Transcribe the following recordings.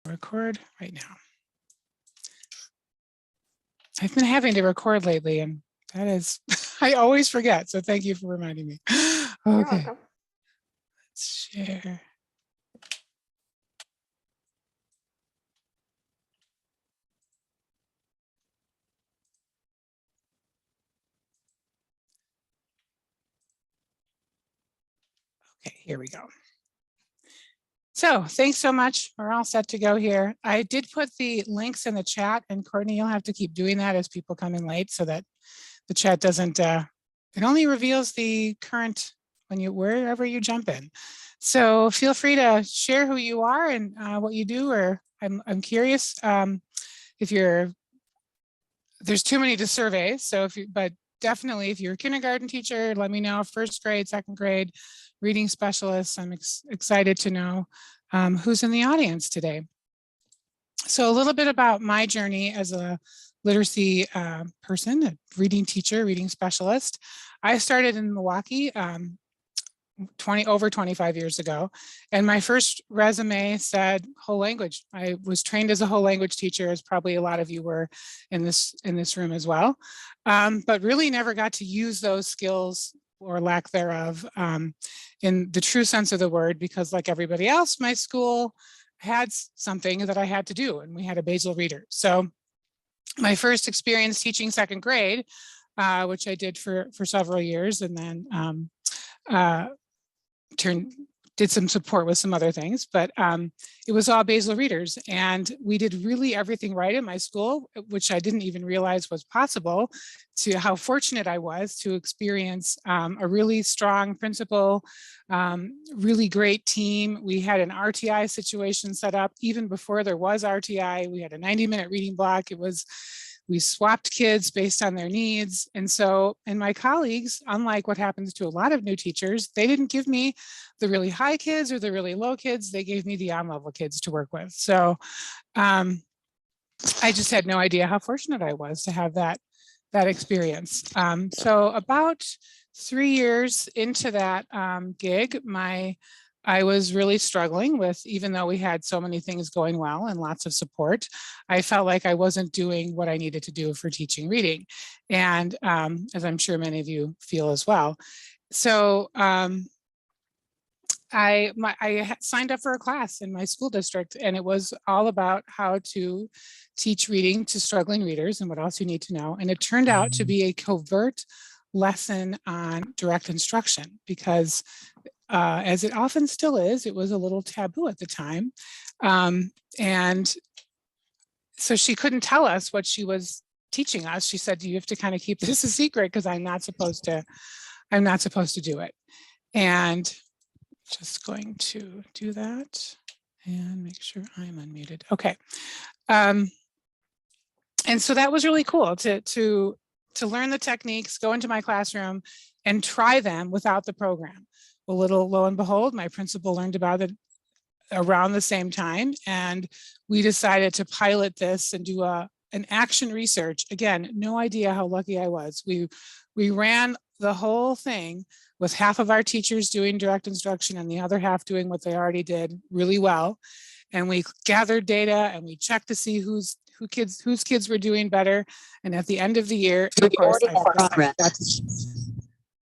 Record right now. I've been having to record lately, and that is, I always forget. So thank you for reminding me. Okay. Let's share. Okay, here we go. So thanks so much. We're all set to go here. I did put the links in the chat, and Courtney, you'll have to keep doing that as people come in late so that the chat doesn't, it only reveals the current when you, wherever you jump in. So feel free to share who you are and what you do, or I'm curious if you're, there's too many to survey. So if you, but definitely if you're a kindergarten teacher, let me know. First grade, second grade, reading specialists. I'm excited to know who's in the audience today. So a little bit about my journey as a literacy person, a reading teacher, reading specialist. I started in Milwaukee over 25 years ago. And my first resume said whole language. I was trained as a whole language teacher, as probably a lot of you were in this room as well, but really never got to use those skills or lack thereof in the true sense of the word, because like everybody else, my school had something that I had to do, and we had a basal reader. So my first experience teaching second grade, which I did for several years, and then did some support with some other things, but it was all basal readers, and we did really everything right in my school, which I didn't even realize was possible. To how fortunate I was to experience a really strong principal, really great team. We had an RTI situation set up even before there was RTI. We had a 90-minute reading block. We swapped kids based on their needs. And so, and my colleagues, unlike what happens to a lot of new teachers, they didn't give me the really high kids or the really low kids. They gave me the on-level kids to work with. So I just had no idea how fortunate I was to have that experience. So about 3 years into that gig, I was really struggling with, even though we had so many things going well and lots of support, I felt like I wasn't doing what I needed to do for teaching reading. And as I'm sure many of you feel as well. So I signed up for a class in my school district, and it was all about how to teach reading to struggling readers and what else you need to know. And it turned out to be a covert lesson on direct instruction, because as it often still is, it was a little taboo at the time. And so she couldn't tell us what she was teaching us. She said, you have to kind of keep this a secret because I'm not supposed to do it. And just going to do that and make sure I'm unmuted. Okay. And so that was really cool to learn the techniques, go into my classroom and try them without the program. A little lo and behold, my principal learned about it around the same time, and we decided to pilot this and do an action research. Again, no idea how lucky I was. We ran the whole thing with half of our teachers doing direct instruction and the other half doing what they already did really well. And we gathered data and we checked to see whose kids were doing better. And at the end of the year, of course,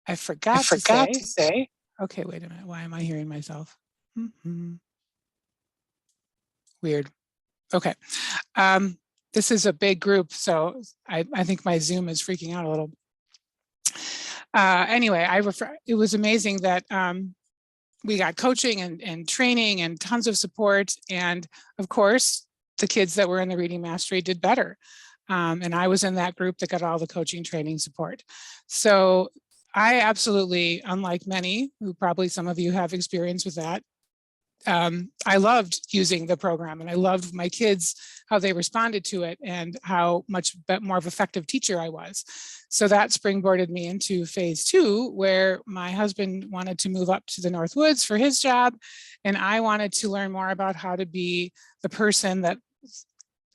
I forgot to say. Okay, wait a minute. Why am I hearing myself? Weird. Okay. This is a big group, so I think my Zoom is freaking out a little. Anyway, it was amazing that we got coaching and training and tons of support. And of course, the kids that were in the reading mastery did better. And I was in that group that got all the coaching, training, support. So I absolutely, unlike many, who probably some of you have experience with that, I loved using the program, and I loved my kids, how they responded to it and how much more of an effective teacher I was. So that springboarded me into phase 2, where my husband wanted to move up to the North Woods for his job. And I wanted to learn more about how to be the person that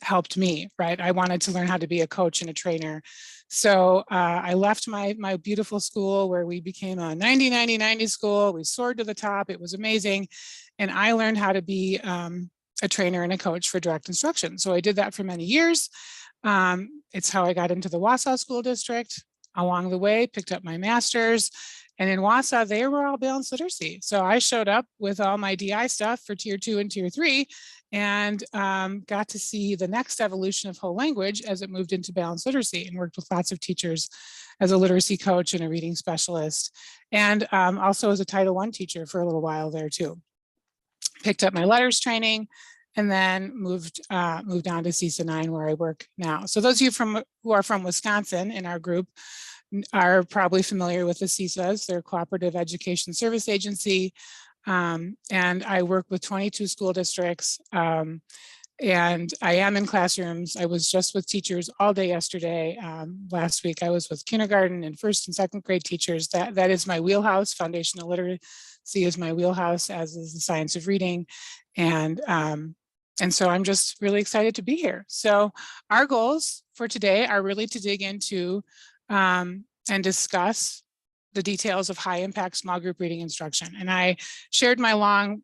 helped me, right? I wanted to learn how to be a coach and a trainer. So I left my beautiful school, where we became a 90-90-90 school. We soared to the top. It was amazing. And I learned how to be a trainer and a coach for direct instruction. So I did that for many years. It's how I got into the Wausau School District. Along the way, picked up my master's. And in Wausau, they were all balanced literacy. So I showed up with all my DI stuff for tier 2 and tier 3 and got to see the next evolution of whole language as it moved into balanced literacy, and worked with lots of teachers as a literacy coach and a reading specialist. And also as a Title I teacher for a little while there too. Picked up my letters training and then moved on to CISA 9 where I work now. So those of you who are from Wisconsin in our group are probably familiar with the CISAs. They're Cooperative Education Service Agency. And I work with 22 school districts. And I am in classrooms. I was just with teachers all day yesterday. Last week, I was with kindergarten and first and second grade teachers. That is my wheelhouse. Foundational literacy is my wheelhouse, as is the science of reading. And so I'm just really excited to be here. So our goals for today are really to dig into and discuss the details of high impact small group reading instruction. And I shared my long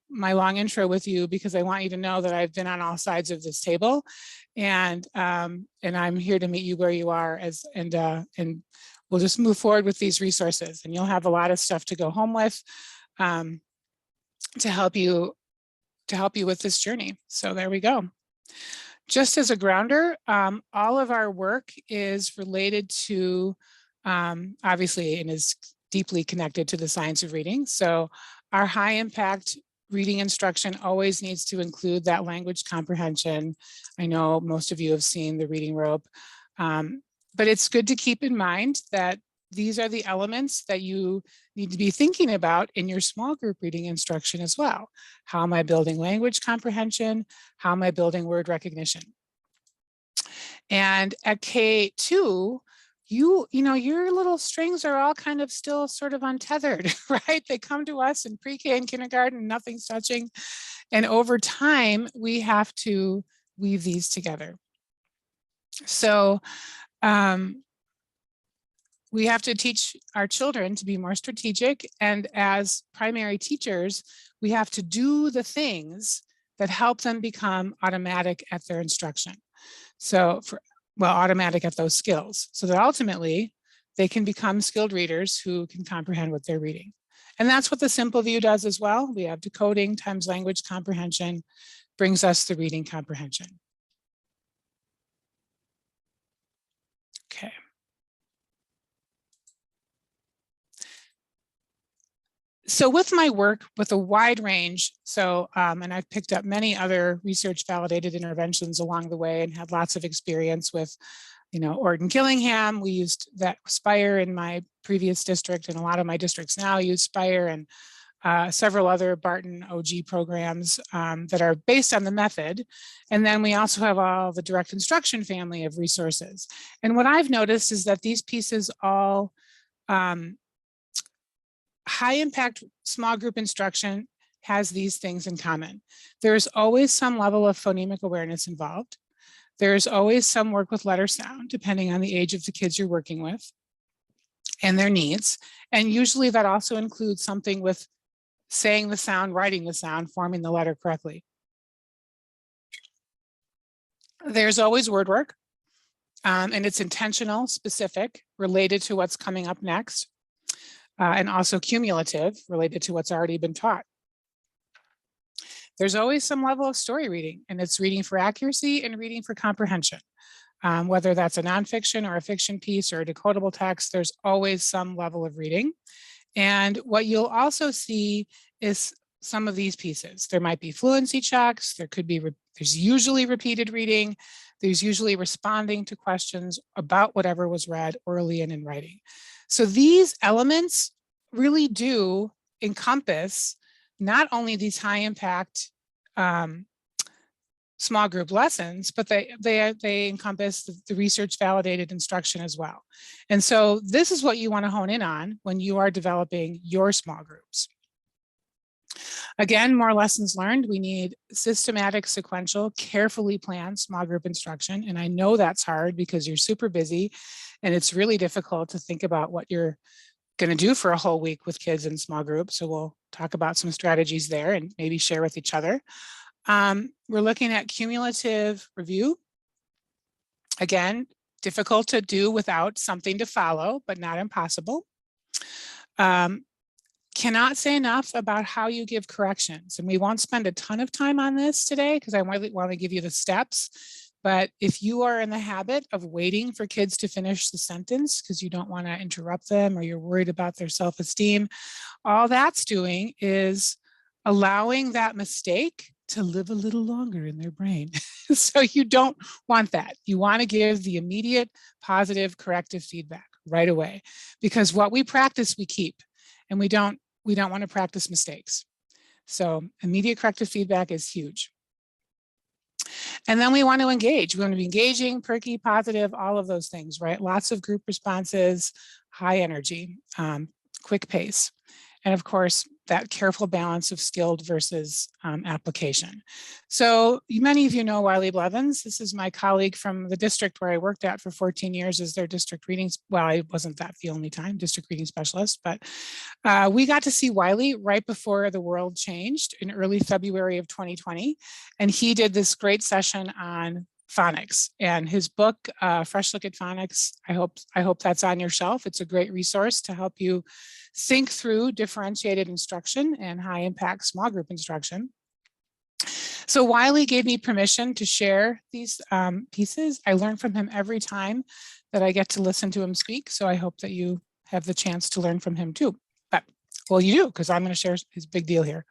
intro with you because I want you to know that I've been on all sides of this table, and I'm here to meet you where you are, and we'll just move forward with these resources, and you'll have a lot of stuff to go home with to help you with this journey. So there we go. Just as a grounder, all of our work is related to obviously, and is deeply connected to the science of reading. So our high impact reading instruction always needs to include that language comprehension. I know most of you have seen the reading rope, but it's good to keep in mind that these are the elements that you need to be thinking about in your small group reading instruction as well. How am I building language comprehension? How am I building word recognition? And at K-2, you know, your little strings are all kind of still sort of untethered, right? They come to us in pre-K and kindergarten, nothing's touching. And over time, we have to weave these together. So we have to teach our children to be more strategic. And as primary teachers, we have to do the things that help them become automatic at their instruction. So automatic at those skills, so that ultimately they can become skilled readers who can comprehend what they're reading. And that's what the simple view does as well. We have decoding times language comprehension brings us the reading comprehension. Okay. So with my work with a wide range, and I've picked up many other research validated interventions along the way and had lots of experience with, you know, Orton Gillingham. We used that Spire in my previous district, and a lot of my districts now use Spire, and several other Barton OG programs that are based on the method. And then we also have all the direct instruction family of resources. And what I've noticed is that these pieces all high impact small group instruction has these things in common. There's always some level of phonemic awareness involved. There's always some work with letter sound, depending on the age of the kids you're working with and their needs. And usually that also includes something with saying the sound, writing the sound, forming the letter correctly. There's always word work, and it's intentional, specific, related to what's coming up next. And also cumulative, related to what's already been taught. There's always some level of story reading, and it's reading for accuracy and reading for comprehension. Whether that's a nonfiction or a fiction piece or a decodable text, there's always some level of reading. And what you'll also see is some of these pieces. There might be fluency checks, there's usually repeated reading, there's usually responding to questions about whatever was read orally and in writing. So these elements really do encompass not only these high impact small group lessons, but they encompass the research validated instruction as well. And so this is what you want to hone in on when you are developing your small groups. Again, more lessons learned. We need systematic, sequential, carefully planned small group instruction. And I know that's hard because you're super busy and it's really difficult to think about what you're going to do for a whole week with kids in small groups. So we'll talk about some strategies there and maybe share with each other. We're looking at cumulative review. Again, difficult to do without something to follow, but not impossible. Cannot say enough about how you give corrections. And we won't spend a ton of time on this today because I want to give you the steps. But if you are in the habit of waiting for kids to finish the sentence because you don't want to interrupt them or you're worried about their self-esteem, all that's doing is allowing that mistake to live a little longer in their brain. So you don't want that. You want to give the immediate positive corrective feedback right away, because what we practice, we keep, and we don't want to practice mistakes. So immediate corrective feedback is huge. And then we want to engage. We want to be engaging, perky, positive, all of those things, right? Lots of group responses, high energy, quick pace. And of course, that careful balance of skilled versus application. So many of you know Wiley Blevins. This is my colleague from the district where I worked at for 14 years as their district readings. Well, I wasn't that the only time, district reading specialist, but we got to see Wiley right before the world changed in early February of 2020. And he did this great session on phonics, and his book, Fresh Look at Phonics, I hope that's on your shelf. It's a great resource to help you think through differentiated instruction and high impact small group instruction. So Wiley gave me permission to share these pieces. I learn from him every time that I get to listen to him speak. So I hope that you have the chance to learn from him too. But, well, you do, because I'm going to share his big deal here.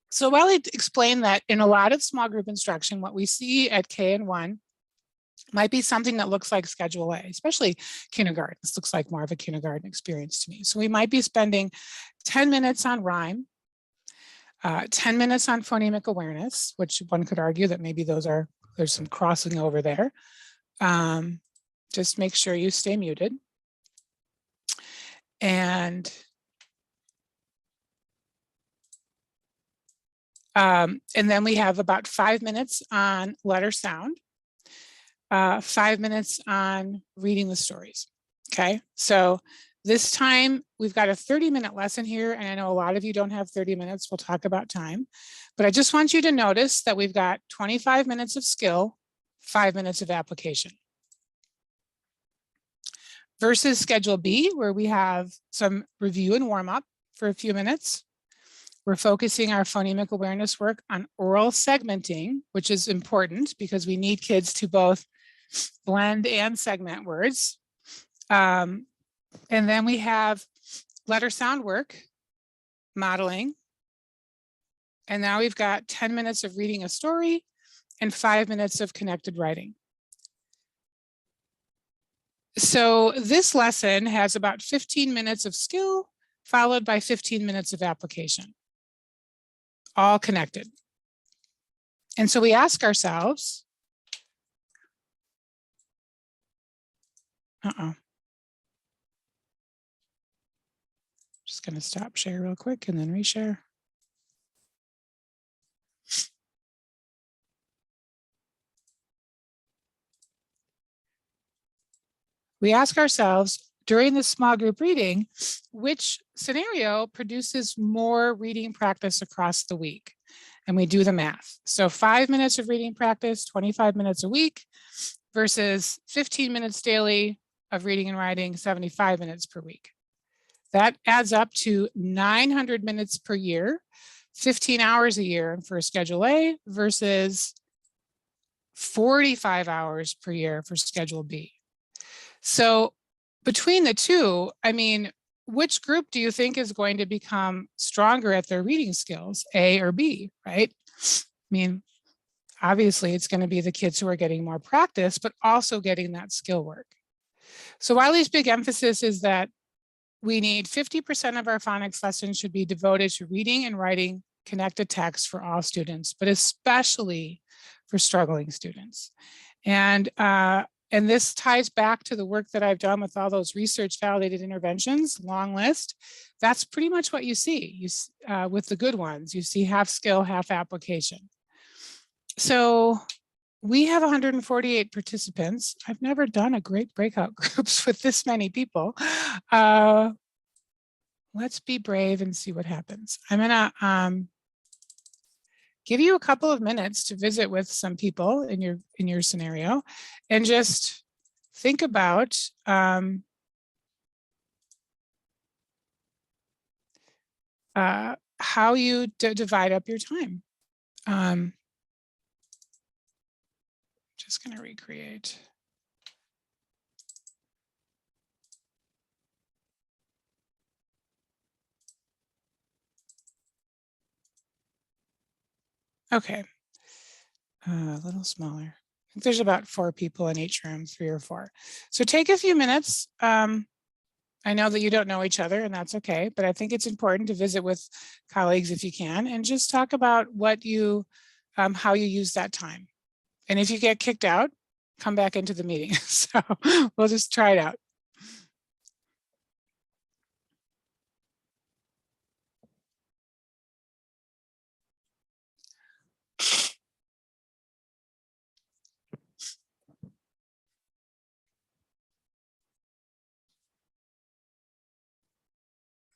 So Wiley explained that in a lot of small group instruction, what we see at K and 1 might be something that looks like Schedule A, especially kindergarten. This looks like more of a kindergarten experience to me. So we might be spending 10 minutes on rhyme, 10 minutes on phonemic awareness, which one could argue that maybe there's some crossing over there. Just make sure you stay muted. And then we have about 5 minutes on letter sound, 5 minutes on reading the stories. Okay, so this time we've got a 30-minute lesson here, and I know a lot of you don't have 30 minutes. We'll talk about time, but I just want you to notice that we've got 25 minutes of skill, 5 minutes of application. Versus Schedule B, where we have some review and warm up for a few minutes. We're focusing our phonemic awareness work on oral segmenting, which is important because we need kids to both blend and segment words. And then we have letter sound work, modeling. And now we've got 10 minutes of reading a story and 5 minutes of connected writing. So this lesson has about 15 minutes of skill, followed by 15 minutes of application, all connected. And so we ask ourselves, just going to stop share real quick and then reshare. We ask ourselves during this small group reading, which scenario produces more reading practice across the week? And we do the math. So 5 minutes of reading practice, 25 minutes a week, versus 15 minutes daily of reading and writing, 75 minutes per week. That adds up to 900 minutes per year, 15 hours a year for Schedule A versus 45 hours per year for Schedule B. So between the two, I mean, which group do you think is going to become stronger at their reading skills, A or B, right? I mean, obviously it's going to be the kids who are getting more practice, but also getting that skill work. So Wiley's big emphasis is that we need 50% of our phonics lessons should be devoted to reading and writing connected text for all students, but especially for struggling students. And this ties back to the work that I've done with all those research validated interventions, long list. That's pretty much what you see with the good ones. You see half skill, half application. So we have 148 participants. I've never done a great breakout groups with this many people. Let's be brave and see what happens. I'm gonna give you a couple of minutes to visit with some people in your scenario and just think about how you divide up your time. Just going to recreate. Okay, a little smaller. I think there's about 4 people in each room, 3 or 4. So take a few minutes. I know that you don't know each other, and that's okay, but I think it's important to visit with colleagues if you can, and just talk about what you, how you use that time. And if you get kicked out, come back into the meeting. So we'll just try it out.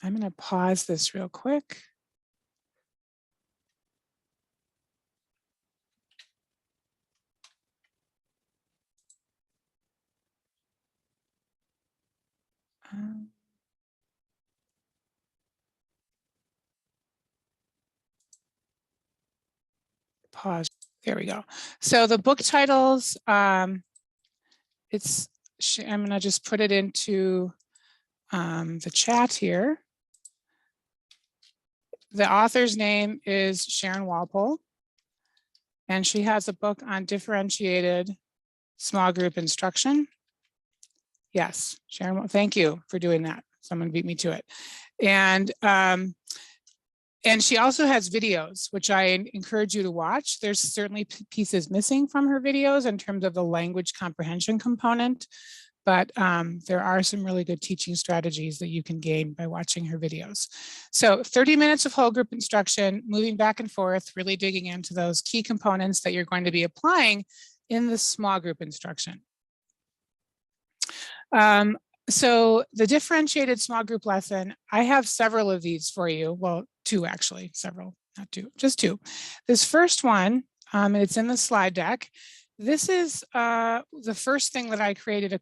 I'm going to pause this real quick. Pause. There we go. So the book titles, I'm going to just put it into the chat here. The author's name is Sharon Walpole, and she has a book on differentiated small group instruction. Yes, Sharon, thank you for doing that. Someone beat me to it. And she also has videos, which I encourage you to watch. There's certainly pieces missing from her videos in terms of the language comprehension component, but there are some really good teaching strategies that you can gain by watching her videos. So 30 minutes of whole group instruction, moving back and forth, really digging into those key components that you're going to be applying in the small group instruction. So the differentiated small group lesson, I have several of these for you. Well, 2 actually, several, not 2, just 2. This first one, it's in the slide deck. This is the first thing that I created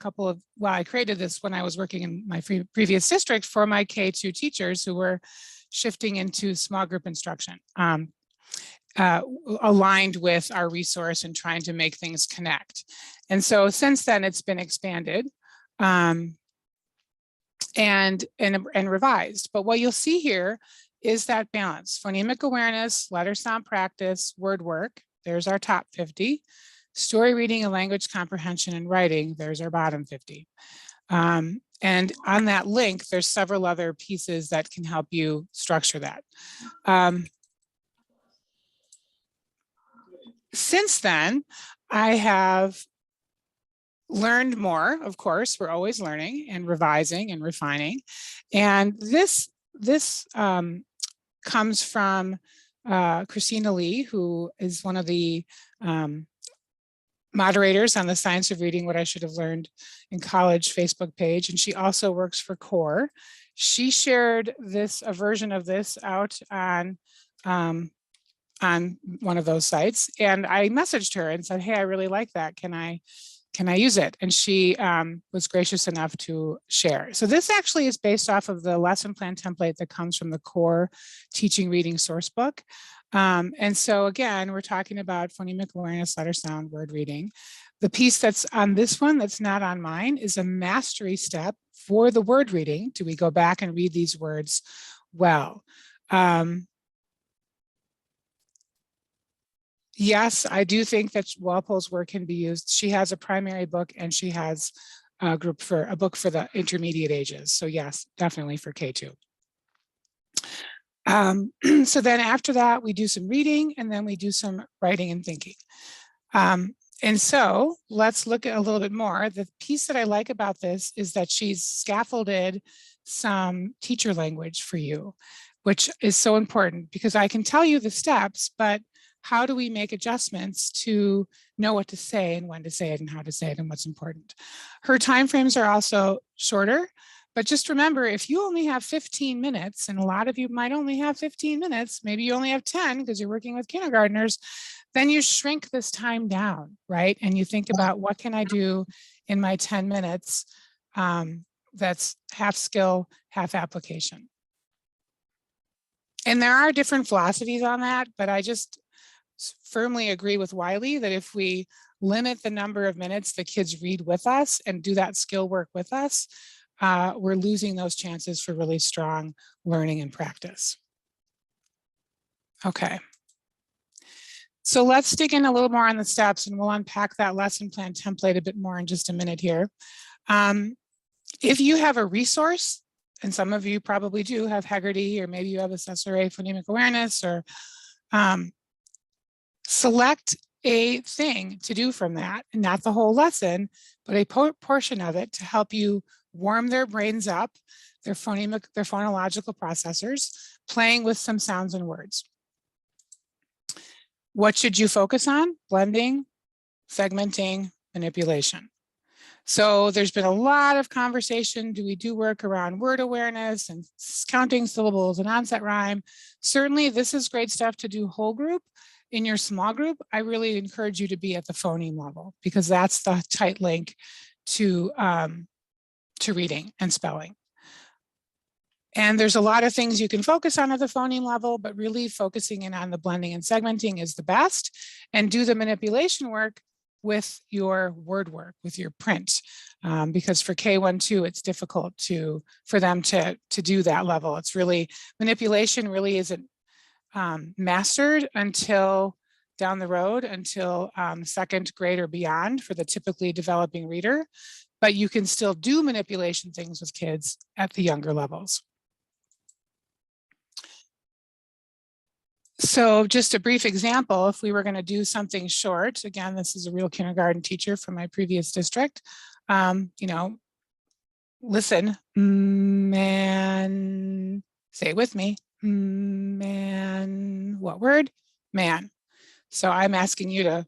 I created this when I was working in my previous district for my K-2 teachers who were shifting into small group instruction, aligned with our resource and trying to make things connect. And so since then it's been expanded and revised. But what you'll see here is that balance: phonemic awareness, letter sound practice, word work. There's our top 50. Story reading and language comprehension and writing. There's our bottom 50. And on that link, there's several other pieces that can help you structure that. Since then, I have learned more. Of course, we're always learning and revising and refining. And this comes from Christina Lee, who is one of the moderators on the Science of Reading What I Should Have Learned in College Facebook page. And she also works for CORE. She shared a version of this out on one of those sites. And I messaged her and said, hey, I really like that. Can I use it? And she was gracious enough to share. So this actually is based off of the lesson plan template that comes from the CORE Teaching Reading Sourcebook. And so again, we're talking about phonemic awareness, letter sound, word reading. The piece that's on this one that's not on mine is a mastery step for the word reading. Do we go back and read these words well? Yes, I do think that Walpole's work can be used. She has a primary book and she has a book for the intermediate ages. So yes, definitely for K2. So then after that, we do some reading and then we do some writing and thinking. And so let's look at a little bit more. The piece that I like about this is that she's scaffolded some teacher language for you, which is so important because I can tell you the steps, but how do we make adjustments to know what to say and when to say it and how to say it and what's important? Her timeframes are also shorter, But just remember, if you only have 15 minutes, and a lot of you might only have 15 minutes, maybe you only have 10 because you're working with kindergartners, then you shrink this time down, right? And you think about, what can I do in my 10 minutes that's half skill, half application. And there are different philosophies on that, but I just firmly agree with Wiley that if we limit the number of minutes the kids read with us and do that skill work with us, we're losing those chances for really strong learning and practice. Okay. So let's dig in a little more on the steps, and we'll unpack that lesson plan template a bit more in just a minute here. If you have a resource, and some of you probably do have Heggerty, or maybe you have Assessor-A Phonemic Awareness, or select a thing to do from that, and not the whole lesson, but a portion of it to help you warm their brains up, their phonological processors, playing with some sounds and words. What should you focus on? Blending, segmenting, manipulation. So there's been a lot of conversation. Do we do work around word awareness and counting syllables and onset rhyme? Certainly, this is great stuff to do whole group. In your small group, I really encourage you to be at the phoneme level, because that's the tight link to reading and spelling. And there's a lot of things you can focus on at the phoneme level, but really focusing in on the blending and segmenting is the best. And do the manipulation work with your word work, with your print. Because for K-1-2, it's difficult for them to do that level. It's really, manipulation really isn't mastered until down the road, until second grade or beyond for the typically developing reader. But you can still do manipulation things with kids at the younger levels. So just a brief example, if we were going to do something short, again, this is a real kindergarten teacher from my previous district, you know, listen, man, say it with me, man, what word? Man. So I'm asking you to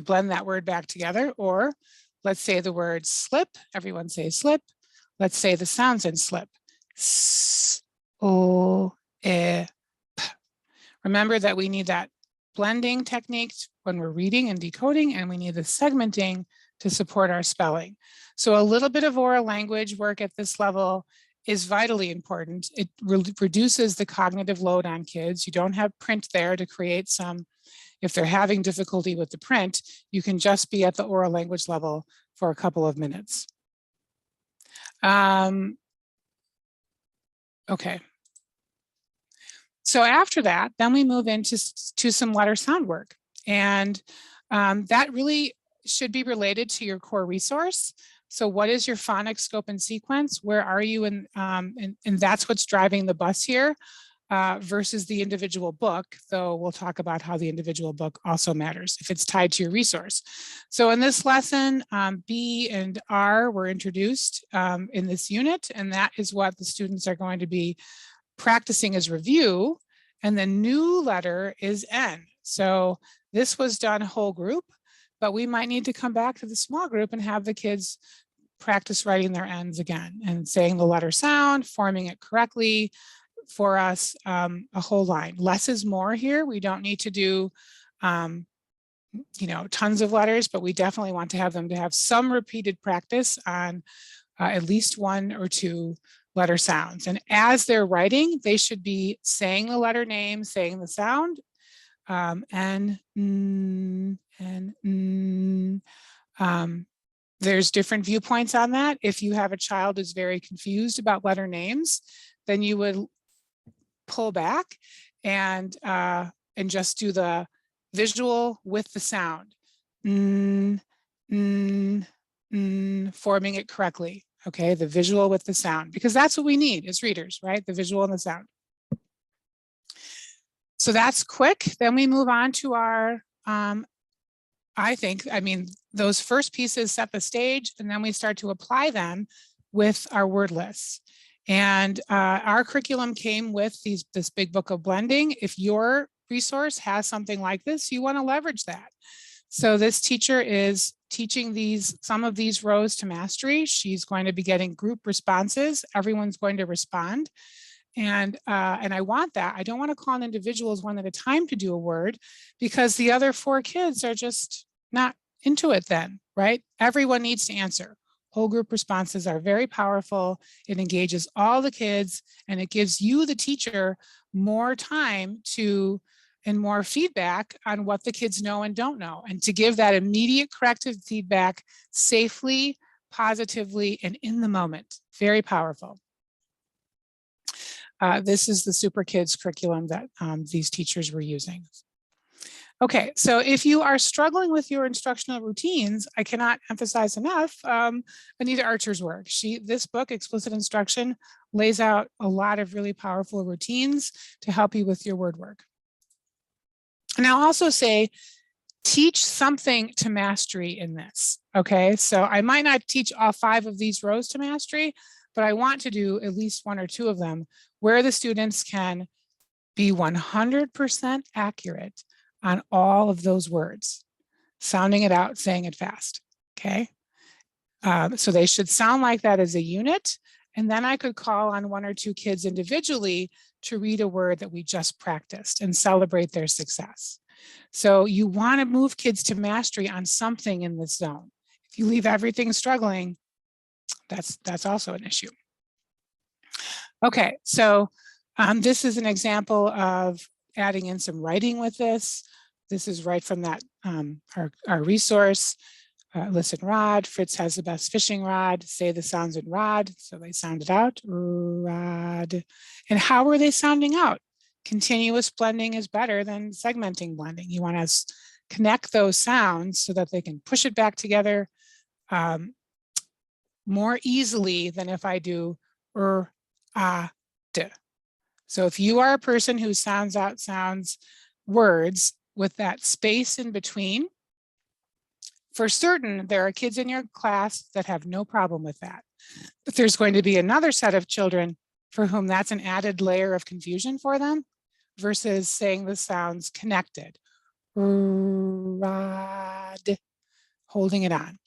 blend that word back together, or let's say the word slip, everyone say slip. Let's say the sounds in slip, s, o, e, p. Remember that we need that blending technique when we're reading and decoding, and we need the segmenting to support our spelling. So a little bit of oral language work at this level is vitally important. It reduces the cognitive load on kids. You don't have print there to create some, if they're having difficulty with the print, you can just be at the oral language level for a couple of minutes. Okay. So after that, then we move into some letter sound work. And that really should be related to your core resource. So what is your phonics scope and sequence? Where are you in, and that's what's driving the bus here versus the individual book, though we'll talk about how the individual book also matters if it's tied to your resource. So in this lesson, B and R were introduced in this unit, and that is what the students are going to be practicing as review, and the new letter is N. So this was done whole group, but we might need to come back to the small group and have the kids practice writing their N's again and saying the letter sound, forming it correctly for us, a whole line. Less is more here. We don't need to do, you know, tons of letters, but we definitely want to have them to have some repeated practice on at least 1 or 2 letter sounds. And as they're writing, they should be saying the letter name, saying the sound, and there's different viewpoints on that. If you have a child who's very confused about letter names, then you would pull back and just do the visual with the sound, forming it correctly. Okay, the visual with the sound, because that's what we need as readers, right? The visual and the sound. So that's quick. Then we move on to our, I mean, those first pieces set the stage, and then we start to apply them with our word lists. And our curriculum came with this big book of blending. If your resource has something like this, you want to leverage that. So this teacher is teaching some of these rows to mastery. She's going to be getting group responses. Everyone's going to respond. And I want that. I don't want to call on individuals one at a time to do a word because the other 4 kids are just not into it then, right? Everyone needs to answer. Whole group responses are very powerful. It engages all the kids and it gives you, the teacher, more time and more feedback on what the kids know and don't know, and to give that immediate corrective feedback safely, positively, and in the moment. Very powerful. This is the Super Kids curriculum that these teachers were using. Okay, so if you are struggling with your instructional routines, I cannot emphasize enough Anita Archer's work. This book, Explicit Instruction, lays out a lot of really powerful routines to help you with your word work. And I'll also say, teach something to mastery in this, okay? So I might not teach all 5 of these rows to mastery, but I want to do at least 1 or 2 of them where the students can be 100% accurate on all of those words, sounding it out, saying it fast, okay? So they should sound like that as a unit, and then I could call on 1 or 2 kids individually to read a word that we just practiced and celebrate their success. So you want to move kids to mastery on something in this zone. If you leave everything struggling, that's also an issue. Okay, so this is an example of adding in some writing with this. This is right from that our resource. Listen, rod. Fritz has the best fishing rod. Say the sounds in rod. So they sound it out. Rod. And how are they sounding out? Continuous blending is better than segmenting blending. You want to connect those sounds so that they can push it back together more easily than if I do d. So if you are a person who sounds out words with that space in between, for certain, there are kids in your class that have no problem with that. But there's going to be another set of children for whom that's an added layer of confusion for them versus saying the sounds connected. Rod, holding it on.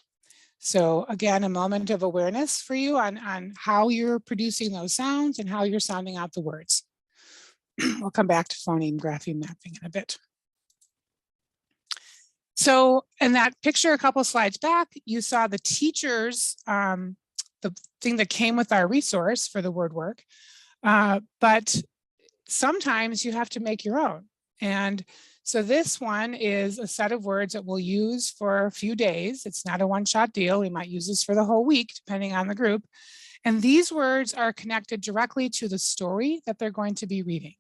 So again, a moment of awareness for you on how you're producing those sounds and how you're sounding out the words. We'll come back to phoneme grapheme mapping in a bit. So in that picture a couple slides back, you saw the teachers, the thing that came with our resource for the word work, but sometimes you have to make your own. And so this one is a set of words that we'll use for a few days. It's not a one-shot deal. We might use this for the whole week, depending on the group. And these words are connected directly to the story that they're going to be reading.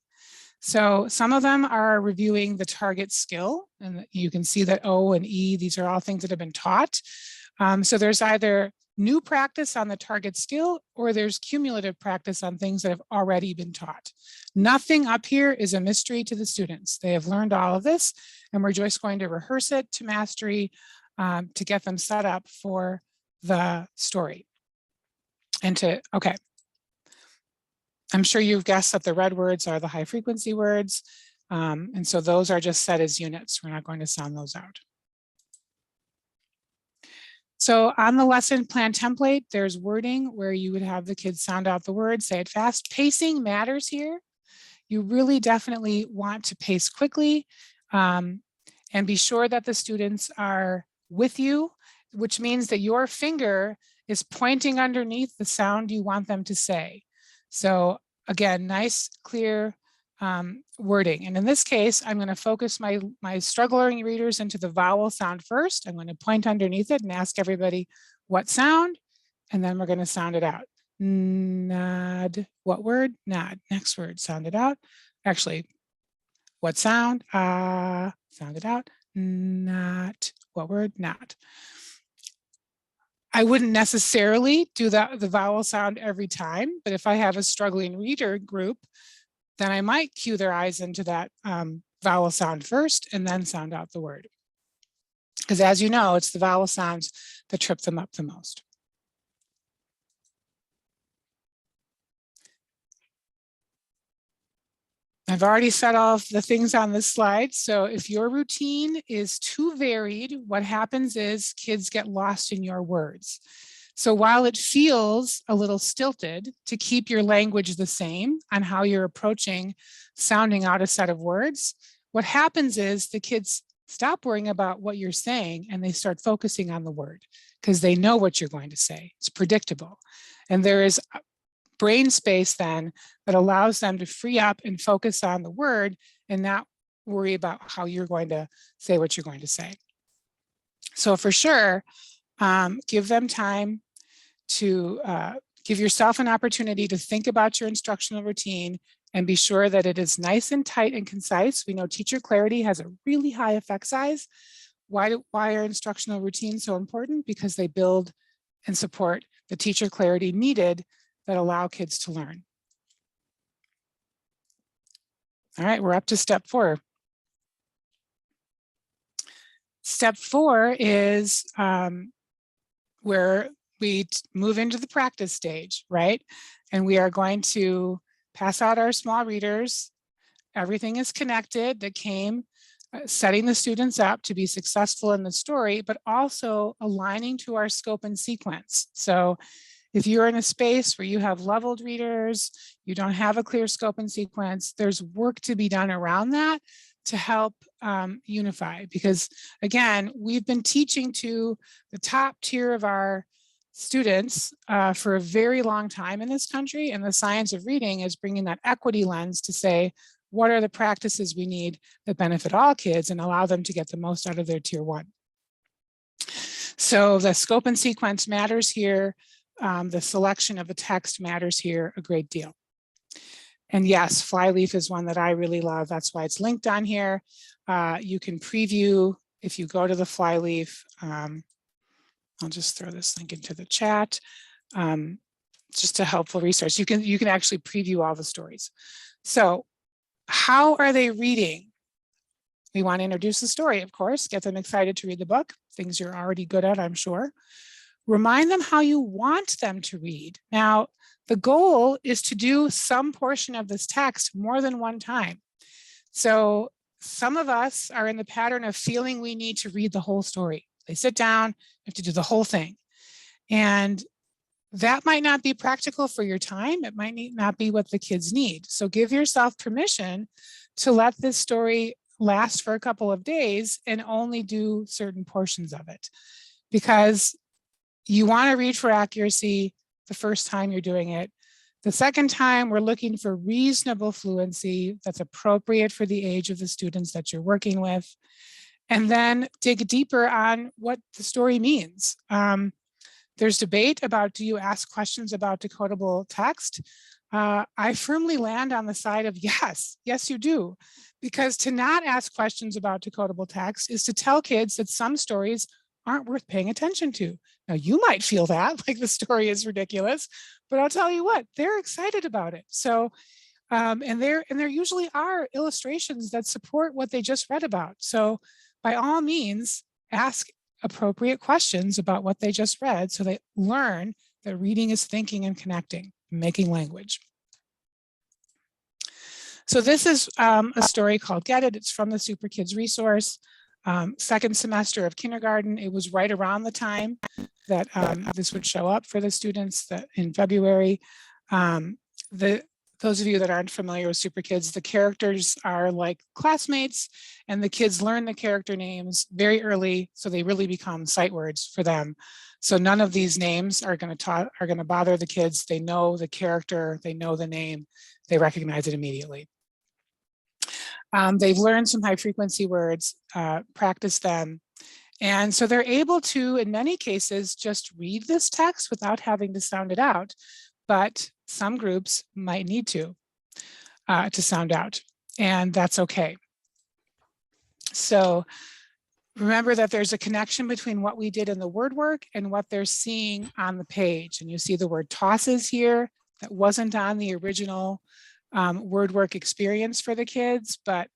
So some of them are reviewing the target skill, and you can see that O and E, these are all things that have been taught. So there's either new practice on the target skill or there's cumulative practice on things that have already been taught. Nothing up here is a mystery to the students. They have learned all of this, and we're just going to rehearse it to mastery to get them set up for the story. And okay. I'm sure you've guessed that the red words are the high frequency words. And so those are just set as units. We're not going to sound those out. So on the lesson plan template, there's wording where you would have the kids sound out the word, say it fast. Pacing matters here. You really definitely want to pace quickly and be sure that the students are with you, which means that your finger is pointing underneath the sound you want them to say. So again, nice, clear wording. And in this case, I'm going to focus my struggling readers into the vowel sound first. I'm going to point underneath it and ask everybody what sound, and then we're going to sound it out. Nod. What word? Nod. Next word, sound it out. Actually, what sound? Sound it out. Not. What word? Not. I wouldn't necessarily do the vowel sound every time, but if I have a struggling reader group, then I might cue their eyes into that vowel sound first and then sound out the word. Because as you know, it's the vowel sounds that trip them up the most. I've already said all of the things on this slide. So if your routine is too varied, what happens is kids get lost in your words. So while it feels a little stilted to keep your language the same on how you're approaching sounding out a set of words, what happens is the kids stop worrying about what you're saying and they start focusing on the word because they know what you're going to say. It's predictable. And there is brain space then that allows them to free up and focus on the word and not worry about how you're going to say what you're going to say. So for sure, give them time to give yourself an opportunity to think about your instructional routine and be sure that it is nice and tight and concise. We know teacher clarity has a really high effect size. Why are instructional routines so important? Because they build and support the teacher clarity needed that allow kids to learn. All right, we're up to step 4. Step 4 is where we move into the practice stage, right? And we are going to pass out our small readers. Everything is connected that came, setting the students up to be successful in the story, but also aligning to our scope and sequence. So if you're in a space where you have leveled readers, you don't have a clear scope and sequence, there's work to be done around that to help unify. Because again, we've been teaching to the top tier of our students for a very long time in this country, and the science of reading is bringing that equity lens to say, what are the practices we need that benefit all kids and allow them to get the most out of their tier 1? So the scope and sequence matters here. The selection of the text matters here a great deal. And yes, Flyleaf is one that I really love. That's why it's linked on here. You can preview if you go to the Flyleaf. I'll just throw this link into the chat. Just a helpful resource. You can actually preview all the stories. So how are they reading? We want to introduce the story, of course, get them excited to read the book, things you're already good at, I'm sure. Remind them how you want them to read. Now, the goal is to do some portion of this text more than one time. So some of us are in the pattern of feeling we need to read the whole story. They sit down, have to do the whole thing. And that might not be practical for your time. It might not be what the kids need. So give yourself permission to let this story last for a couple of days and only do certain portions of it. Because you want to read for accuracy the first time you're doing it. The second time, we're looking for reasonable fluency that's appropriate for the age of the students that you're working with. And then dig deeper on what the story means. There's debate about, do you ask questions about decodable text? I firmly land on the side of yes, you do. Because to not ask questions about decodable text is to tell kids that some stories aren't worth paying attention to. Now, you might feel that, like the story is ridiculous, but I'll tell you what, they're excited about it. So, and there usually are illustrations that support what they just read about. So by all means, ask appropriate questions about what they just read so they learn that reading is thinking and connecting, making language. So this is a story called Get It. It's from the Super Kids resource. Second semester of kindergarten. It was right around the time that this would show up for the students that in February. Those of you that aren't familiar with Super Kids, the characters are like classmates and the kids learn the character names very early, so they really become sight words for them. So none of these names are going to bother the kids. They know the character, they know the name, they recognize it immediately. They've learned some high frequency words, practiced them. And so they're able to, in many cases, just read this text without having to sound it out. But some groups might need to sound out, and that's okay. So remember that there's a connection between what we did in the word work and what they're seeing on the page. And you see the word tosses here that wasn't on the original word work experience for the kids, but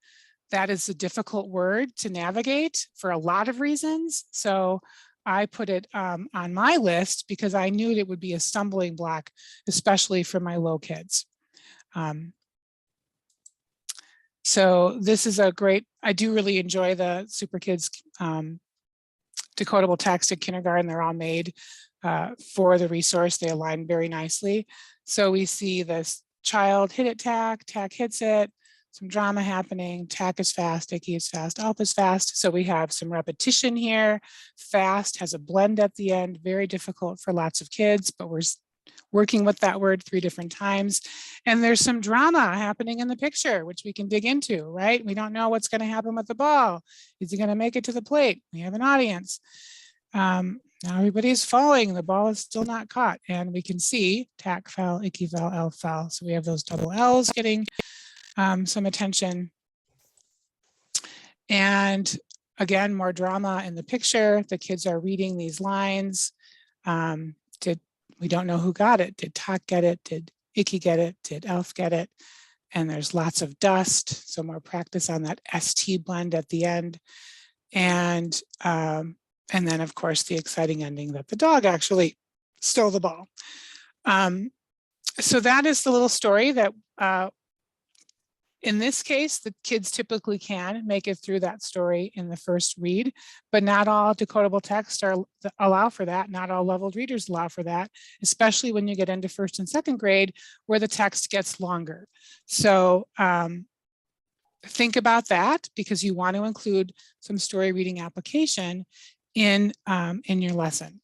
that is a difficult word to navigate for a lot of reasons. So I put it on my list because I knew it would be a stumbling block, especially for my low kids. So this is a great, I do really enjoy the Super Kids decodable text at kindergarten. They're all made for the resource. They align very nicely. So we see this child hit it, tack hits it, some drama happening, tack is fast, icky is fast, alpha is fast. So we have some repetition here. Fast has a blend at the end, very difficult for lots of kids, but we're working with that word 3 different times. And there's some drama happening in the picture, which we can dig into, right? We don't know what's going to happen with the ball. Is he going to make it to the plate? We have an audience. Now everybody's falling. The ball is still not caught. And we can see tack foul, icky foul, L foul. So we have those double L's getting some attention. And again, more drama in the picture. The kids are reading these lines. We don't know who got it. Did Tack get it? Did Icky get it? Did Elf get it? And there's lots of dust. So more practice on that ST blend at the end. And then of course the exciting ending that the dog actually stole the ball. So that is the little story that in this case, the kids typically can make it through that story in the first read, but not all decodable texts allow for that. Not all leveled readers allow for that, especially when you get into first and second grade where the text gets longer. So think about that because you want to include some story reading application in your lesson.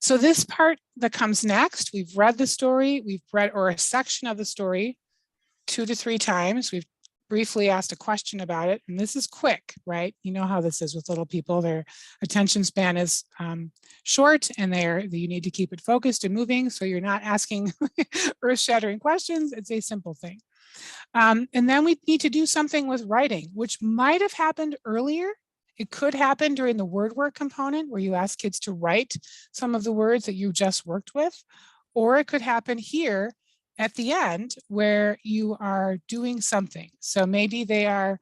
So this part that comes next, we've read the story, we've read or a section of the story 2 to 3 times. We've briefly asked a question about it, and this is quick, right? You know how this is with little people. Their attention span is short, and you need to keep it focused and moving, so you're not asking earth-shattering questions. It's a simple thing. And then we need to do something with writing, which might have happened earlier. It could happen during the word work component where you ask kids to write some of the words that you just worked with, or it could happen here at the end where you are doing something. So maybe they are,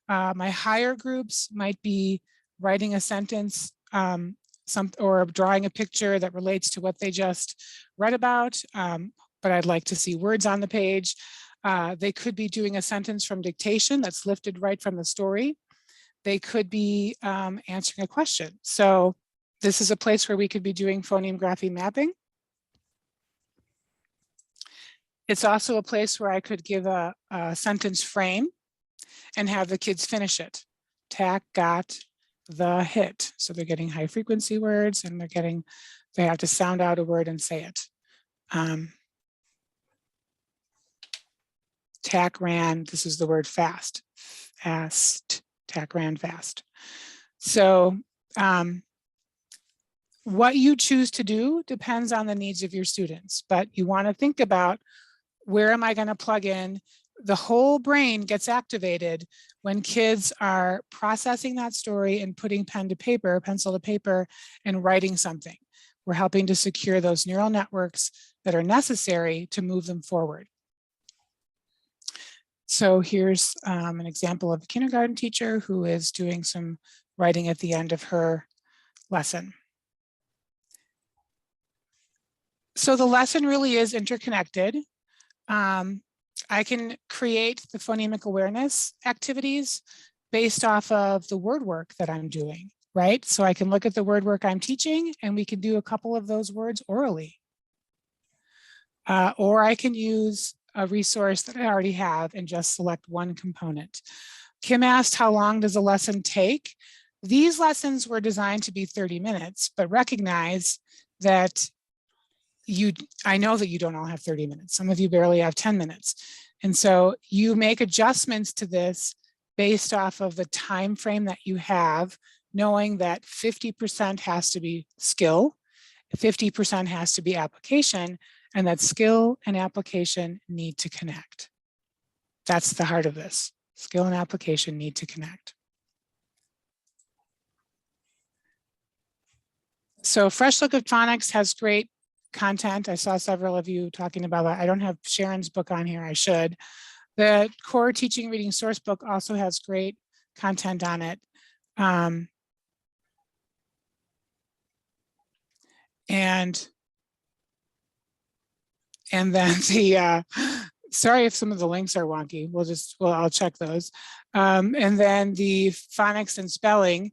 my higher groups might be writing a sentence or drawing a picture that relates to what they just read about, but I'd like to see words on the page. They could be doing a sentence from dictation that's lifted right from the story. They could be answering a question. So this is a place where we could be doing phoneme grapheme mapping. It's also a place where I could give a sentence frame and have the kids finish it. Tack got the hit. So they're getting high frequency words and they have to sound out a word and say it. Tack ran, this is the word fast. Fast, tack ran fast. So what you choose to do depends on the needs of your students, but you want to think about where am I going to plug in? The whole brain gets activated when kids are processing that story and putting pen to paper, pencil to paper, and writing something. We're helping to secure those neural networks that are necessary to move them forward. So here's an example of a kindergarten teacher who is doing some writing at the end of her lesson. So the lesson really is interconnected. I can create the phonemic awareness activities based off of the word work that I'm doing, right? So I can look at the word work I'm teaching and we can do a couple of those words orally. Or I can use a resource that I already have and just select one component. Kim asked, how long does a lesson take? These lessons were designed to be 30 minutes, but recognize that I know that you don't all have 30 minutes. Some of you barely have 10 minutes. And so you make adjustments to this based off of the time frame that you have, knowing that 50% has to be skill, 50% has to be application, and that skill and application need to connect. That's the heart of this. Skill and application need to connect. So Fresh Look at Phonics has great content. I saw several of you talking about that. I don't have Sharon's book on here. I should. The Core Teaching Reading Source Book also has great content on it. And then sorry if some of the links are wonky. I'll check those. And then the Phonics and Spelling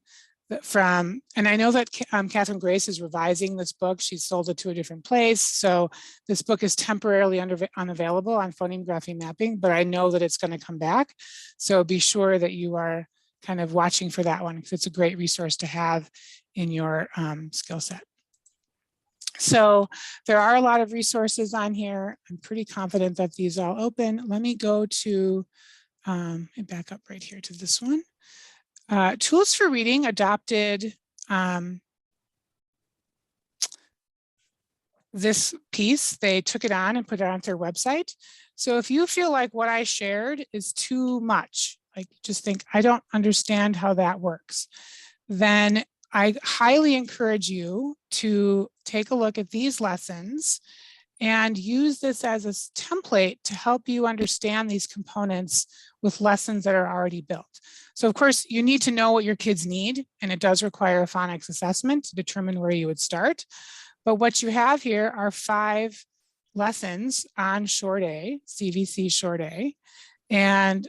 and I know that Catherine Grace is revising this book. She's sold it to a different place. So this book is temporarily unavailable on phoneme grapheme mapping, but I know that it's going to come back. So be sure that you are kind of watching for that one, because it's a great resource to have in your skill set. So there are a lot of resources on here. I'm pretty confident that these all open. Let me go to, back up right here to this one. Tools for Reading adopted this piece. They took it on and put it on their website. So if you feel like what I shared is too much, like just think, I don't understand how that works, then I highly encourage you to take a look at these lessons and use this as a template to help you understand these components with lessons that are already built. So of course, you need to know what your kids need, and it does require a phonics assessment to determine where you would start. But what you have here are 5 lessons on short A, CVC short A, and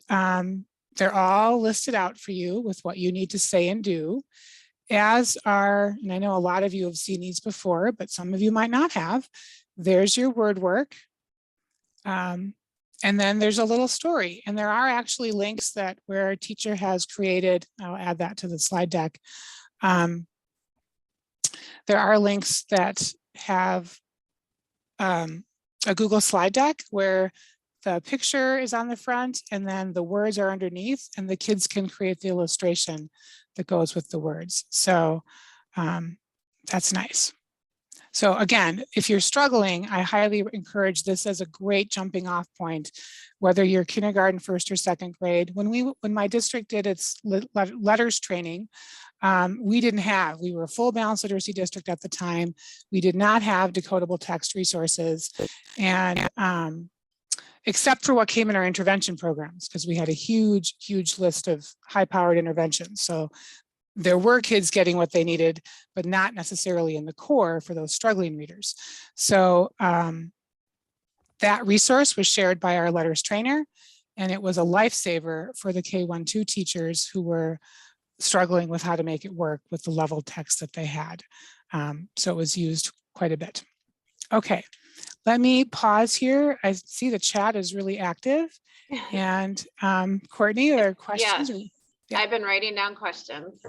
they're all listed out for you with what you need to say and do, as are, and I know a lot of you have seen these before, but some of you might not have. There's your word work. And then there's a little story, and there are actually links that where a teacher has created, I'll add that to the slide deck. There are links that have a Google slide deck where the picture is on the front and then the words are underneath, and the kids can create the illustration that goes with the words. So that's nice. So again, if you're struggling, I highly encourage this as a great jumping off point, whether you're kindergarten, 1st or 2nd grade. When my district did its letters training, we were a full balanced literacy district at the time. We did not have decodable text resources, and except for what came in our intervention programs, because we had a huge, huge list of high-powered interventions. So there were kids getting what they needed, but not necessarily in the core for those struggling readers. So that resource was shared by our letters trainer, and it was a lifesaver for the K-1-2 teachers who were struggling with how to make it work with the level text that they had. So it was used quite a bit. Okay, let me pause here. I see the chat is really active. And Courtney, are there questions? Yes. Yeah. I've been writing down questions.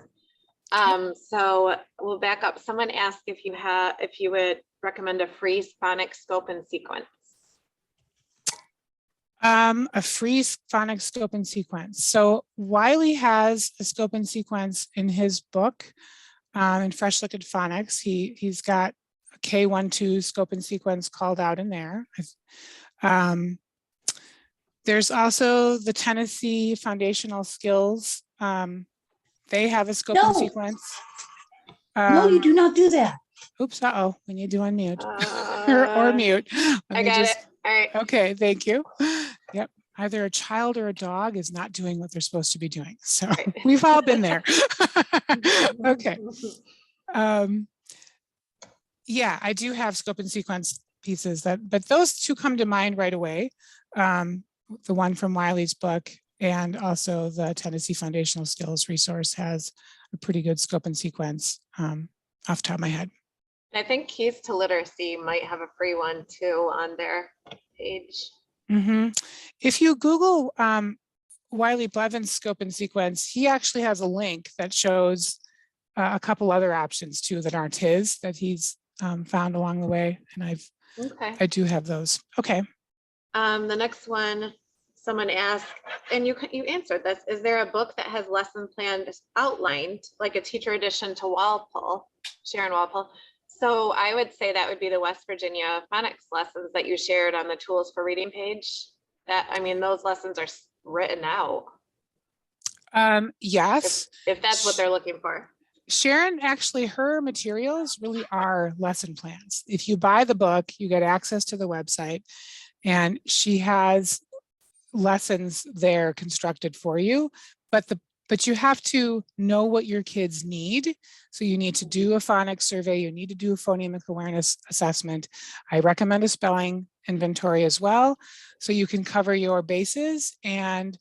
So we'll back up. Someone asked if you would recommend a free phonics scope and sequence. A free phonics scope and sequence. So Wiley has a scope and sequence in his book, in Fresh Look at Phonics. He's got a K-1-2 scope and sequence called out in there. There's also the Tennessee Foundational Skills. They have a scope and sequence. No, you do not do that. Oops, we need to unmute or mute. I got it. All right. Okay, thank you. Yep, either a child or a dog is not doing what they're supposed to be doing. So we've all been there. Okay. Yeah, I do have scope and sequence pieces but those 2 come to mind right away. The one from Wiley's book, and also the Tennessee Foundational Skills resource has a pretty good scope and sequence off the top of my head. I think Keys to Literacy might have a free one too on their page. Mm-hmm. If you Google Wiley Blevin's scope and sequence, he actually has a link that shows a couple other options too that aren't his, that he's found along the way, and I do have those. Okay. The next one, someone asked, and you answered this, is there a book that has lesson plans outlined, like a teacher edition to Walpole, Sharon Walpole? So I would say that would be the West Virginia phonics lessons that you shared on the tools for reading page. Those lessons are written out. Yes. If that's what they're looking for. Sharon, actually, her materials really are lesson plans. If you buy the book, you get access to the website, and she has lessons there constructed for you. But But you have to know what your kids need. So you need to do a phonics survey. You need to do a phonemic awareness assessment. I recommend a spelling inventory as well. So you can cover your bases and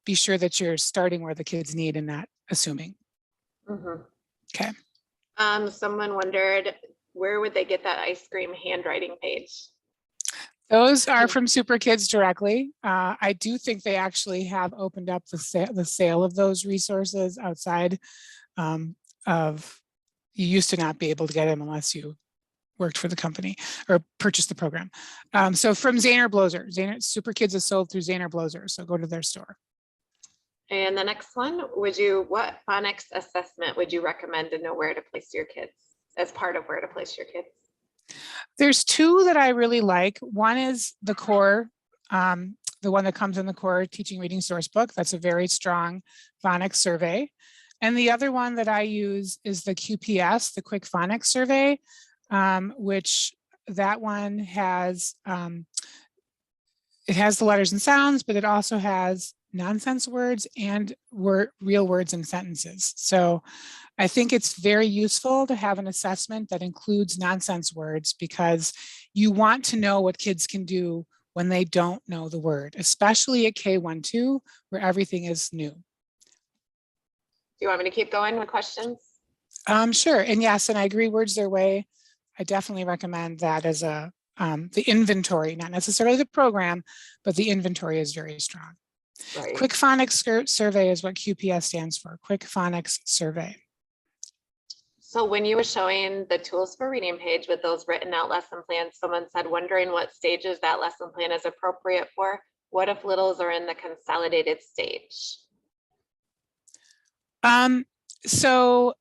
be sure that you're starting where the kids need and not assuming. Mhm. Okay. Someone wondered, where would they get that ice cream handwriting page? Those are from Super Kids directly. I do think they actually have opened up the sale of those resources outside of, you used to not be able to get them unless you worked for the company or purchased the program. So from Zahner Blozer, Super Kids is sold through Zahner Blozer, so go to their store. And the next one, what phonics assessment would you recommend to know where to place your kids as part of where to place your kids? There's two that I really like. One is the core, the one that comes in the core teaching reading source book. That's a very strong phonics survey. And the other one that I use is the QPS, the Quick Phonics Survey, which that one has, it has the letters and sounds, but it also has nonsense words and real words and sentences. So I think it's very useful to have an assessment that includes nonsense words because you want to know what kids can do when they don't know the word, especially at K-1-2, where everything is new. Do you want me to keep going with questions? Sure. And yes, and I agree, words their way. I definitely recommend that as a, the inventory, not necessarily the program, but the inventory is very strong. Right. Quick Phonics Survey is what QPS stands for, Quick Phonics Survey. So when you were showing the tools for reading page with those written out lesson plans, someone said, wondering what stages that lesson plan is appropriate for. What if littles are in the consolidated stage? So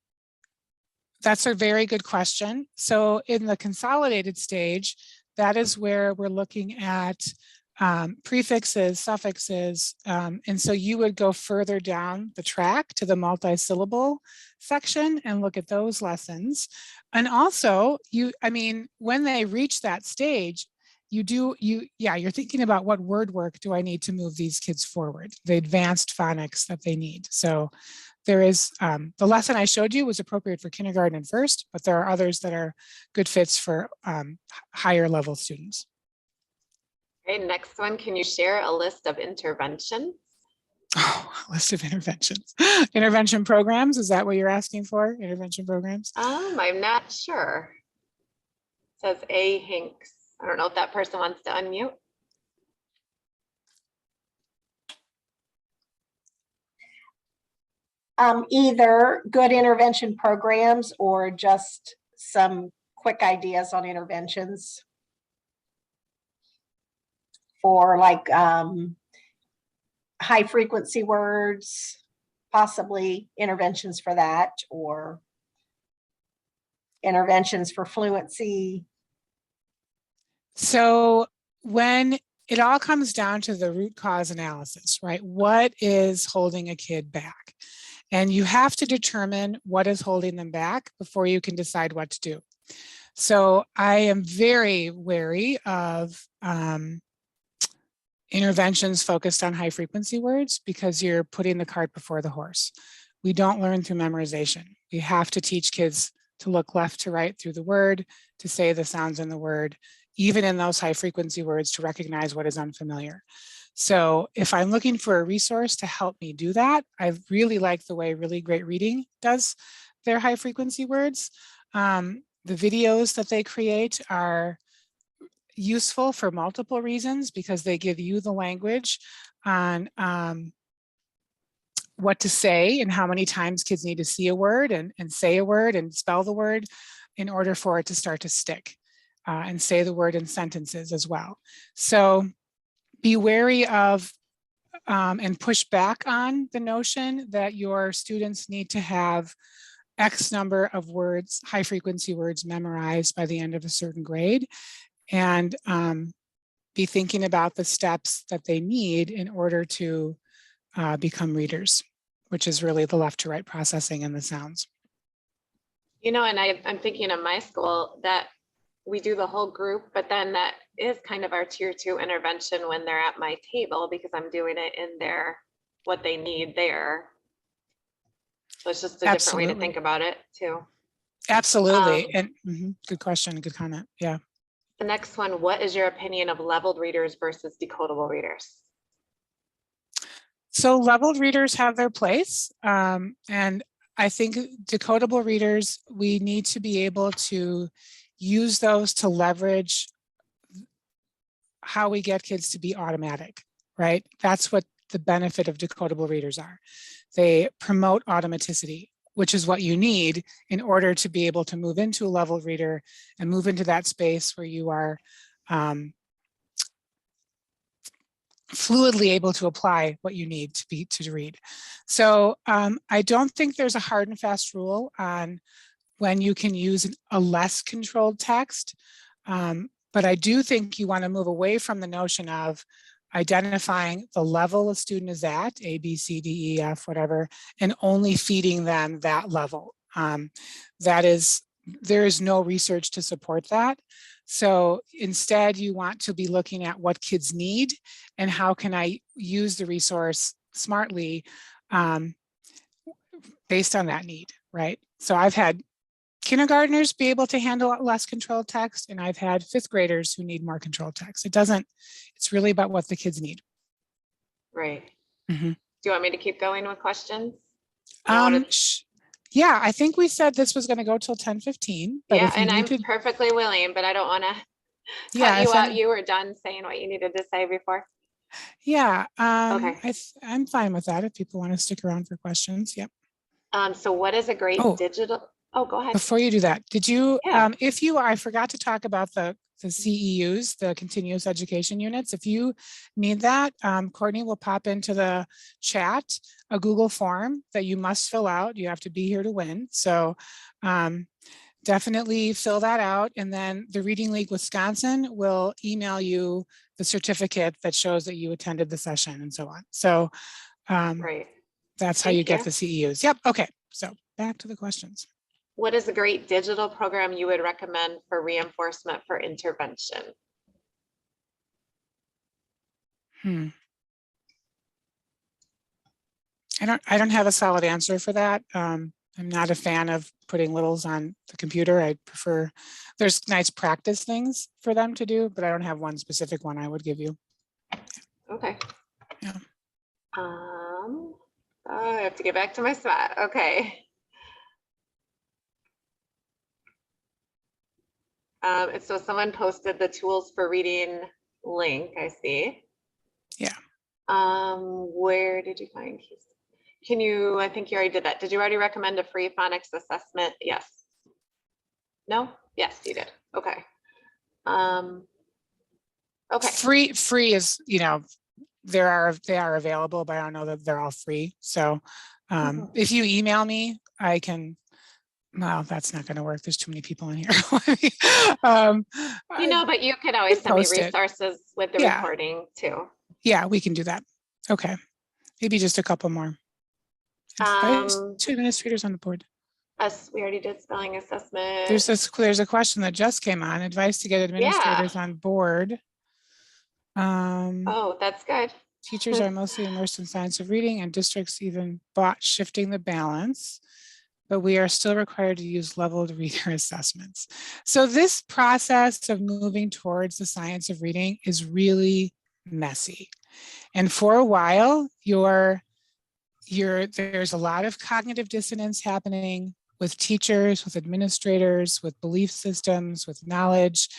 that's a very good question. So in the consolidated stage, that is where we're looking at prefixes, suffixes, and so you would go further down the track to the multi-syllable section and look at those lessons. And also, when they reach that stage, you're thinking about what word work do I need to move these kids forward, the advanced phonics that they need. So there is, the lesson I showed you was appropriate for kindergarten and first, but there are others that are good fits for higher level students. Okay, next one, can you share a list of interventions? Oh, a list of interventions. Intervention programs, is that what you're asking for? Intervention programs? I'm not sure. It says A. Hinks. I don't know if that person wants to unmute. Either good intervention programs or just some quick ideas on interventions for like high frequency words, possibly interventions for that, or interventions for fluency. So when it all comes down to the root cause analysis, right? What is holding a kid back? And you have to determine what is holding them back before you can decide what to do. So I am very wary of interventions focused on high frequency words because you're putting the cart before the horse. We don't learn through memorization. We have to teach kids to look left to right through the word, to say the sounds in the word, even in those high frequency words, to recognize what is unfamiliar. So if I'm looking for a resource to help me do that, I really like the way Really Great Reading does their high frequency words. The videos that they create are useful for multiple reasons because they give you the language on what to say and how many times kids need to see a word and say a word and spell the word in order for it to start to stick, and say the word in sentences as well. So be wary of and push back on the notion that your students need to have X number of words, high frequency words memorized by the end of a certain grade, and be thinking about the steps that they need in order to become readers, which is really the left to right processing and the sounds. You know, and I'm thinking of my school that we do the whole group, but then that is kind of our tier 2 intervention when they're at my table because I'm doing it in their what they need there. So it's just a different way to think about it too. Absolutely. And good question, good comment. Yeah. The next one, what is your opinion of leveled readers versus decodable readers? So leveled readers have their place. And I think decodable readers, we need to be able to use those to leverage how we get kids to be automatic, right? That's what the benefit of decodable readers are. They promote automaticity, which is what you need in order to be able to move into a leveled reader and move into that space where you are fluidly able to apply what you need to read. So I don't think there's a hard and fast rule on when you can use a less controlled text. But I do think you want to move away from the notion of identifying the level a student is at, A, B, C, D, E, F, whatever, and only feeding them that level. There is no research to support that. So instead, you want to be looking at what kids need and how can I use the resource smartly based on that need, right? So I've had kindergartners be able to handle less controlled text, and I've had fifth graders who need more controlled text. It's really about what the kids need. Right. Mm-hmm. Do you want me to keep going with questions? Yeah, I think we said this was going to go till 10:15. Yeah, and I'm perfectly willing, but I don't want to cut you out. You were done saying what you needed to say before. Yeah. Okay. I'm fine with that if people want to stick around for questions. Yep. So what is a great digital? Oh, go ahead. Before you do that, did you, I forgot to talk about the CEUs, the continuous education units. If you need that, Courtney will pop into the chat a Google form that you must fill out. You have to be here to win. So definitely fill that out. And then the Reading League Wisconsin will email you the certificate that shows that you attended the session and so on. So right. That's how you get the CEUs. Yep. Okay. So back to the questions. What is a great digital program you would recommend for reinforcement for intervention? I don't have a solid answer for that. I'm not a fan of putting littles on the computer. I prefer, there's nice practice things for them to do, but I don't have one specific one I would give you. Okay. Yeah. I have to get back to my spot. Okay. So someone posted the tools for reading link, I see. Yeah. Where did you find keys? Can you, I think you already did that. Did you already recommend a free phonics assessment? Yes. No? Yes, you did. Okay. Okay. Free is, you know, they are available, but I don't know that they're all free. So if you email me, I can, well, that's not going to work. There's too many people in here. You know, but you could always send me resources with the recording too. Yeah, we can do that. Okay. Maybe just a couple more. 2 administrators on the board. We already did spelling assessment. There's a question that just came on. Advice to get administrators on board. Oh, that's good. Teachers are mostly immersed in science of reading, and districts even bought shifting the balance, but we are still required to use leveled reader assessments. So this process of moving towards the science of reading is really messy. And for a while, there's a lot of cognitive dissonance happening with teachers, with administrators, with belief systems, with knowledge.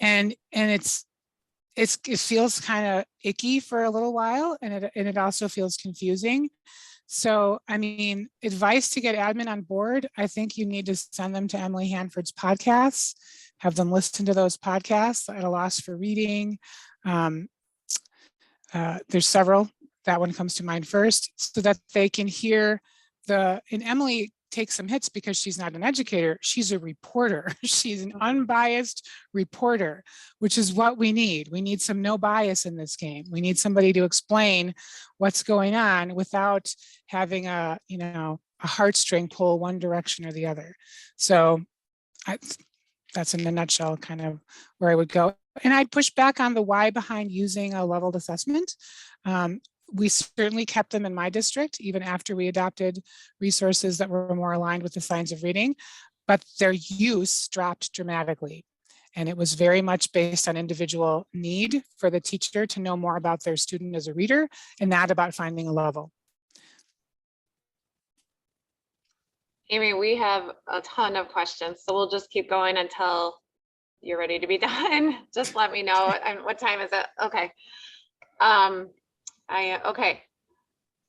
And it feels kind of icky for a little while, and it also feels confusing. So, I mean, advice to get admin on board, I think you need to send them to Emily Hanford's podcasts, have them listen to those podcasts, At a Loss for Reading. There's several. That one comes to mind first, so that they can hear and Emily takes some hits because she's not an educator, she's a reporter. She's an unbiased reporter, which is what we need. We need some no bias in this game. We need somebody to explain what's going on without having a heartstring pull one direction or the other. So that's in a nutshell kind of where I would go. And I'd push back on the why behind using a leveled assessment. we certainly kept them in my district, even after we adopted resources that were more aligned with the science of reading, but their use dropped dramatically. And it was very much based on individual need for the teacher to know more about their student as a reader and not about finding a level. Amy, we have a ton of questions, so we'll just keep going until you're ready to be done. Just let me know. And what time is it? Okay. Okay.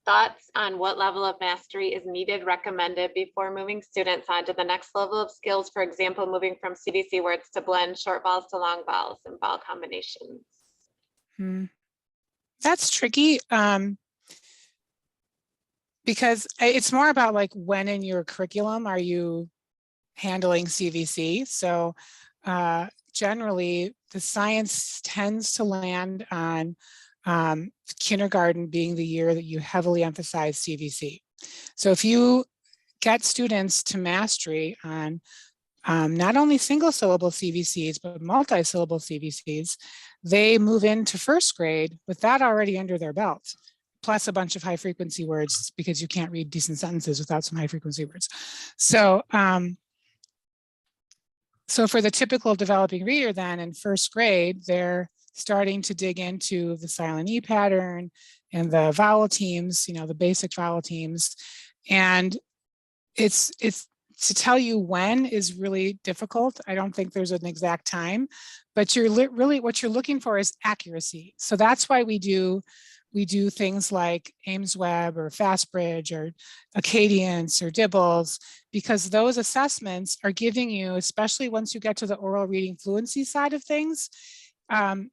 Thoughts on what level of mastery is needed, recommended before moving students on to the next level of skills? For example, moving from CVC words to blend short vowels to long vowels and vowel combinations. That's tricky because it's more about like when in your curriculum are you handling CVC? So generally the science tends to land on kindergarten being the year that you heavily emphasize CVC. So if you get students to mastery on not only single syllable CVCs, but multi-syllable CVCs, they move into first grade with that already under their belt, plus a bunch of high frequency words because you can't read decent sentences without some high frequency words. So, so for the typical developing reader then in first grade, they're starting to dig into the silent E pattern and the vowel teams, you know, the basic vowel teams. And it's to tell you when is really difficult. I don't think there's an exact time, but you're really what you're looking for is accuracy. So that's why we do things like Ames Web or FastBridge or Acadience or Dibbles, because those assessments are giving you, especially once you get to the oral reading fluency side of things,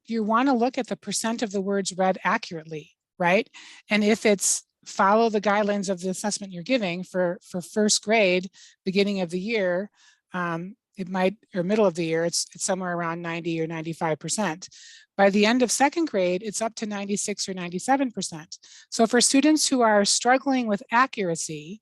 you want to look at the percent of the words read accurately, right? And if it's follow the guidelines of the assessment you're giving for first grade, beginning of the year, it might, or middle of the year, it's somewhere around 90 or 95%. By the end of second grade, it's up to 96 or 97%. So for students who are struggling with accuracy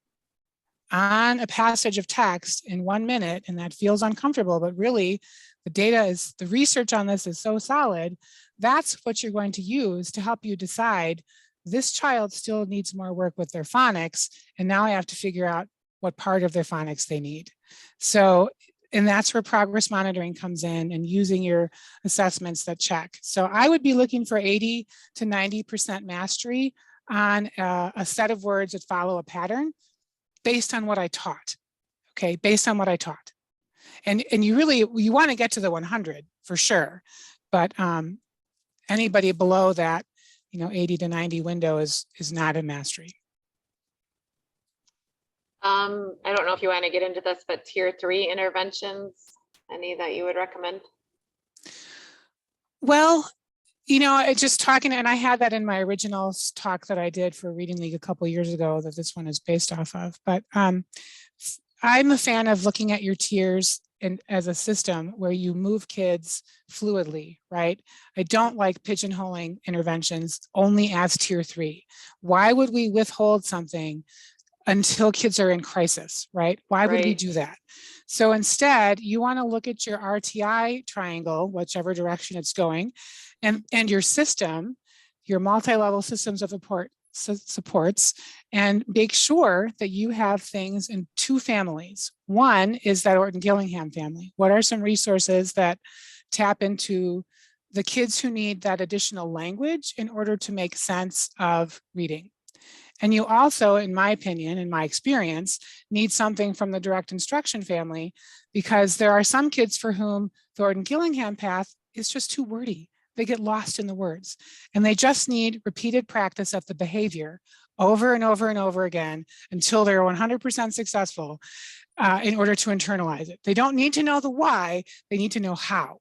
on a passage of text in 1 minute, and that feels uncomfortable, but really the research on this is so solid, that's what you're going to use to help you decide this child still needs more work with their phonics, and now I have to figure out what part of their phonics they need. So, and that's where progress monitoring comes in and using your assessments that check. So I would be looking for 80 to 90% mastery on a set of words that follow a pattern based on what I taught, okay, based on what I taught. And you want to get to the 100 for sure, but anybody below that, 80 to 90 window is not a mastery. I don't know if you want to get into this, but tier 3 interventions, any that you would recommend? Well, just talking, and I had that in my original talk that I did for Reading League a couple of years ago that this one is based off of, but I'm a fan of looking at your tiers as a system where you move kids fluidly, right? I don't like pigeonholing interventions only as tier 3. Why would we withhold something until kids are in crisis, right? Why would we do that? So instead, you want to look at your RTI triangle, whichever direction it's going, and your system, your multi-level systems of supports, and make sure that you have things in 2 families. One is that Orton-Gillingham family. What are some resources that tap into the kids who need that additional language in order to make sense of reading? And you also, in my opinion, in my experience, need something from the direct instruction family, because there are some kids for whom the Orton-Gillingham path is just too wordy. They get lost in the words, and they just need repeated practice of the behavior over and over and over again until they're 100% successful in order to internalize it. They don't need to know the why, they need to know how.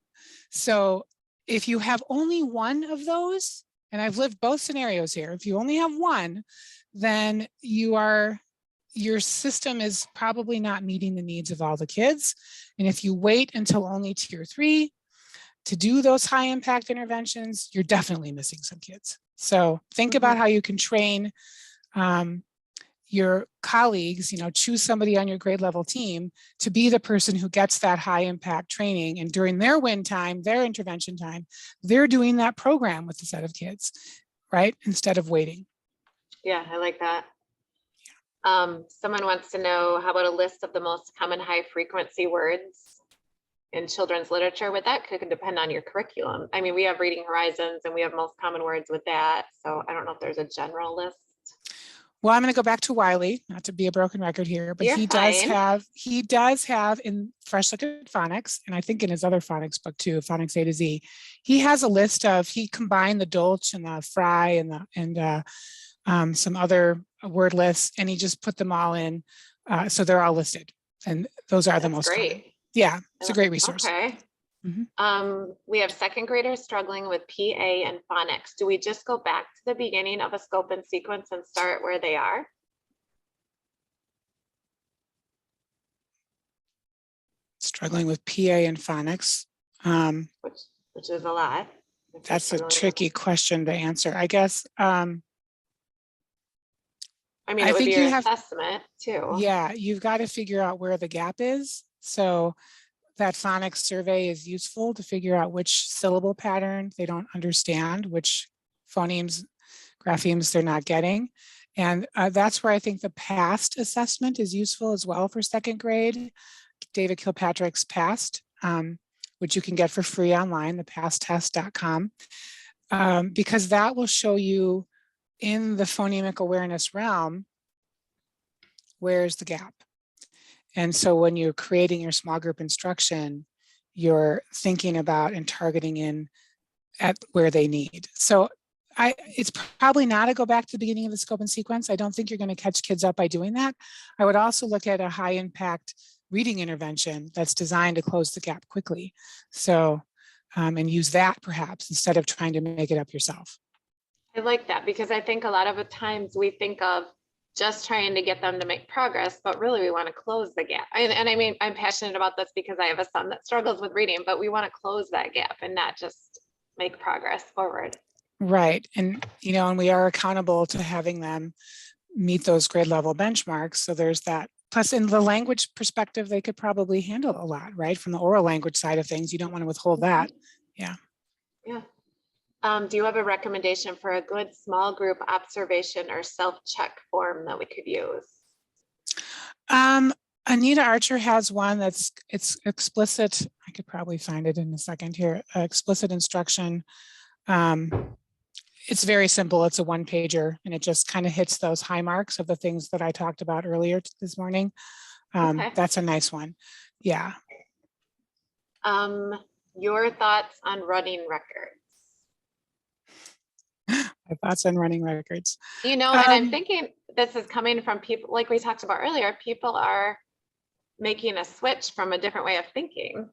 So if you have only one of those, and I've lived both scenarios here, if you only have one, then your system is probably not meeting the needs of all the kids. And if you wait until only tier 3 to do those high impact interventions, you're definitely missing some kids. So think about how you can train your colleagues, choose somebody on your grade level team to be the person who gets that high impact training. And during their win time, their intervention time, they're doing that program with a set of kids, right? Instead of waiting. Yeah, I like that. Someone wants to know, how about a list of the most common high frequency words in children's literature? With that could depend on your curriculum. I mean, we have Reading Horizons and we have most common words with that. So I don't know if there's a general list. Well, I'm going to go back to Wiley, not to be a broken record here, but You're he does have in Fresh Look at Phonics, and I think in his other phonics book too, Phonics A to Z, he has a list of, he combined the Dolch and the Fry and some other word lists, and he just put them all in. So they're all listed, and those are the most common. Great. Yeah, it's a great resource. Okay. Mhm. We have second graders struggling with PA and phonics. Do we just go back to the beginning of a scope and sequence and start where they are? Struggling with PA and phonics. Which is a lot. That's a tricky question to answer, I guess. I mean, I it would think be you your have- assessment too. Yeah, you've got to figure out where the gap is. So that phonics survey is useful to figure out which syllable pattern they don't understand, which phonemes, graphemes they're not getting. And that's where I think the PAST assessment is useful as well for second grade. David Kilpatrick's PAST, which you can get for free online, thepasttest.com, because that will show you in the phonemic awareness realm, where's the gap? And so when you're creating your small group instruction, you're thinking about and targeting in at where they need. So it's probably not to go back to the beginning of the scope and sequence. I don't think you're going to catch kids up by doing that. I would also look at a high impact reading intervention that's designed to close the gap quickly. So, and use that perhaps instead of trying to make it up yourself. I like that, because I think a lot of the times we think of just trying to get them to make progress, but really we want to close the gap. And I mean, I'm passionate about this because I have a son that struggles with reading, but we want to close that gap and not just make progress forward. Right. And, and we are accountable to having them meet those grade level benchmarks. So there's that. Plus, in the language perspective, they could probably handle a lot, right? From the oral language side of things, you don't want to withhold that. Yeah. Yeah. Do you have a recommendation for a good small group observation or self-check form that we could use? Anita Archer has one it's explicit. I could probably find it in a second here. Explicit instruction. It's very simple. It's a one pager and it just kind of hits those high marks of the things that I talked about earlier this morning. Okay. That's a nice one. Yeah. Your thoughts on running records? My thoughts on running records. And I'm thinking this is coming from people, like we talked about earlier, people are making a switch from a different way of thinking.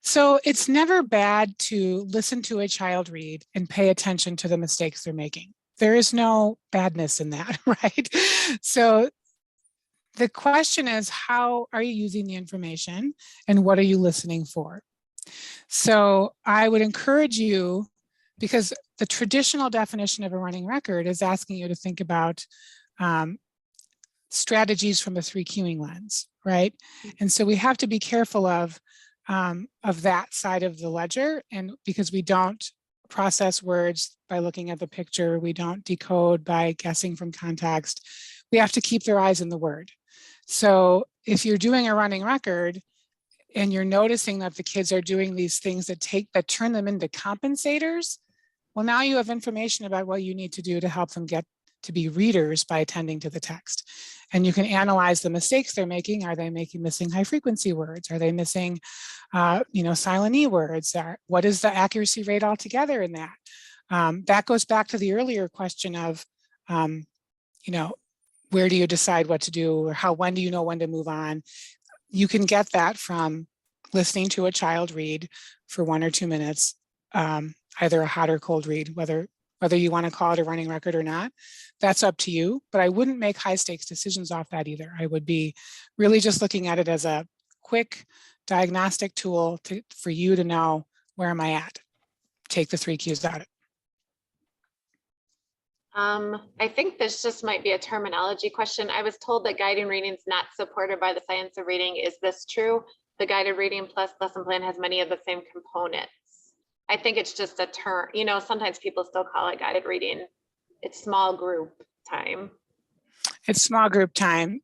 So it's never bad to listen to a child read and pay attention to the mistakes they're making. There is no badness in that, right? So the question is, how are you using the information and what are you listening for? So I would encourage you, because the traditional definition of a running record is asking you to think about strategies from a 3 cueing lens, right? And so we have to be careful of that side of the ledger, and because we don't process words by looking at the picture, we don't decode by guessing from context. We have to keep their eyes in the word. So if you're doing a running record and you're noticing that the kids are doing these things that turn them into compensators, well, now you have information about what you need to do to help them get to be readers by attending to the text. And you can analyze the mistakes they're making. Are they missing high frequency words? Are they missing, silent E words? What is the accuracy rate altogether in that? That goes back to the earlier question of, where do you decide what to do, or when do you know when to move on? You can get that from listening to a child read for 1 or 2 minutes, either a hot or cold read, whether you want to call it a running record or not, that's up to you. But I wouldn't make high stakes decisions off that either. I would be really just looking at it as a quick diagnostic tool for you to know, where am I at? Take the 3 cues out. I think this just might be a terminology question. I was told that guided reading is not supported by the science of reading. Is this true? The guided reading plus lesson plan has many of the same components. I think it's just a term, sometimes people still call it guided reading it's small group time. It's small group time.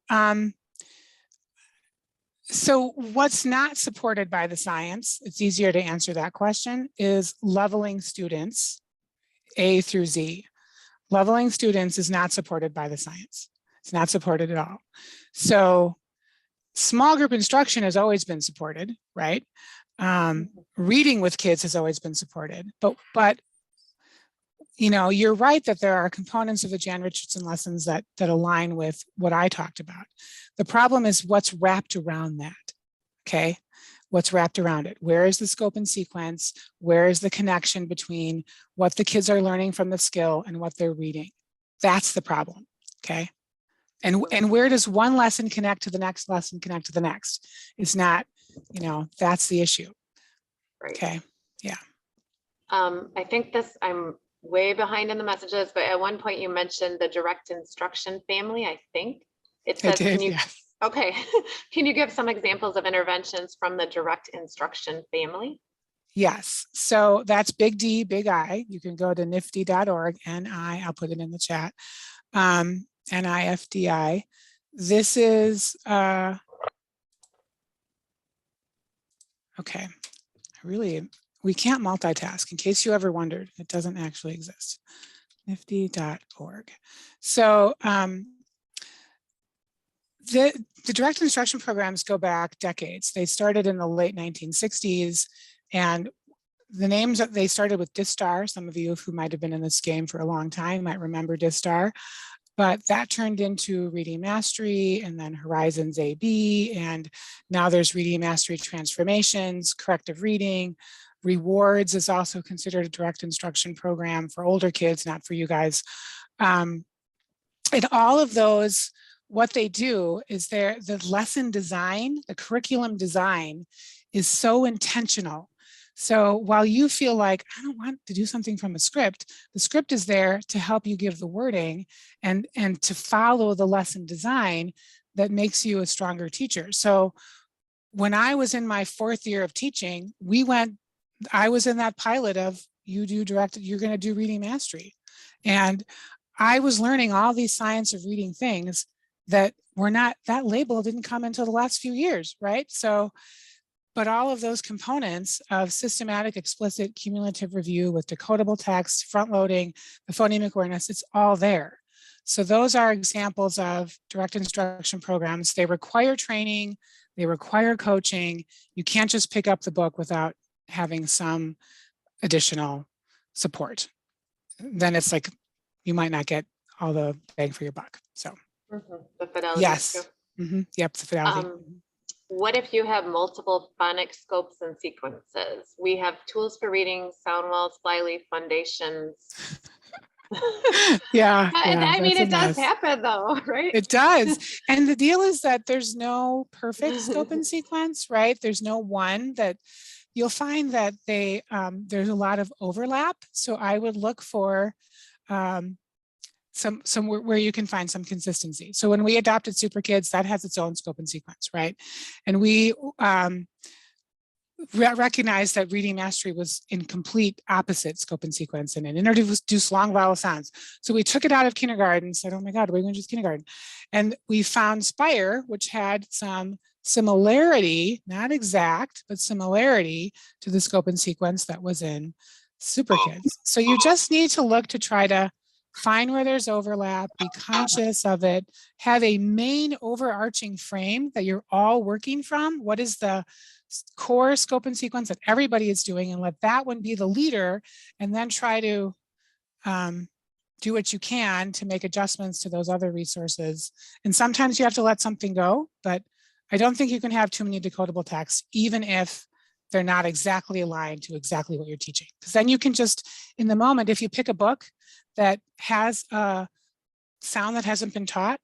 So what's not supported by the science, it's easier to answer that question, is leveling students A through Z. Leveling students is not supported by the science. It's not supported at all. So small group instruction has always been supported, right? Reading with kids has always been supported, but you know, you're right that there are components of the Jan Richardson lessons that align with what I talked about. The problem is what's wrapped around that, okay? What's wrapped around it? Where is the scope and sequence? Where is the connection between what the kids are learning from the skill and what they're reading? That's the problem, okay? And where does one lesson connect to the next lesson connect to the next? It's not, you know, that's the issue. Right. Okay, yeah. I think I'm way behind in the messages, but at one point you mentioned the direct instruction family, I think. It says, Can you, yes. Okay, can you give some examples of interventions from the direct instruction family? Yes, so that's big D, big I. You can go to nifty.org, N-I, I'll put it in the chat, NIFDI. This is, okay, we can't multitask, in case you ever wondered, it doesn't actually exist. Nifty.org. So the direct instruction programs go back decades. They started in the late 1960s, and the names that they started with DISTAR. Some of you who might have been in this game for a long time might remember DISTAR, but that turned into Reading Mastery and then Horizons AB, and now there's Reading Mastery Transformations, Corrective Reading. Rewards is also considered a direct instruction program for older kids, not for you guys. And all of those, what they do is the lesson design, the curriculum design is so intentional. So while you feel like, I don't want to do something from a script, the script is there to help you give the wording and to follow the lesson design that makes you a stronger teacher. So when I was in my 4th year of teaching, I was in that pilot of you're going to do Reading Mastery. And I was learning all these science of reading things that were not, that label didn't come until the last few years, right? So, but all of those components of systematic, explicit, cumulative review with decodable text, front loading, the phonemic awareness, it's all there. So those are examples of direct instruction programs. They require training, they require coaching. You can't just pick up the book without having some additional support. Then it's like, you might not get all the bang for your buck. So The fidelity. yes, yep, the fidelity. What if you have multiple phonic scopes and sequences? We have tools for reading, sound walls, flyleaf, foundations. Yeah, I mean, it does mess. happen though, right? It does. And the deal is that there's no perfect scope and sequence, right? There's no one that you'll find that there's a lot of overlap. So I would look for somewhere where you can find some consistency. So when we adopted Super Kids, that has its own scope and sequence, right? And we recognized that Reading Mastery was in complete opposite scope and sequence and it introduced long vowel sounds. So we took it out of kindergarten, said, oh my God, we're going to use kindergarten. And we found Spire, which had some similarity, not exact, but similarity to the scope and sequence that was in Super Kids. So you just need to look to try to find where there's overlap, be conscious of it, have a main overarching frame that you're all working from. What is the core scope and sequence that everybody is doing, and let that one be the leader, and then try to do what you can to make adjustments to those other resources. And sometimes you have to let something go, but I don't think you can have too many decodable texts, even if they're not exactly aligned to exactly what you're teaching. Because then you can just, in the moment, if you pick a book that has a sound that hasn't been taught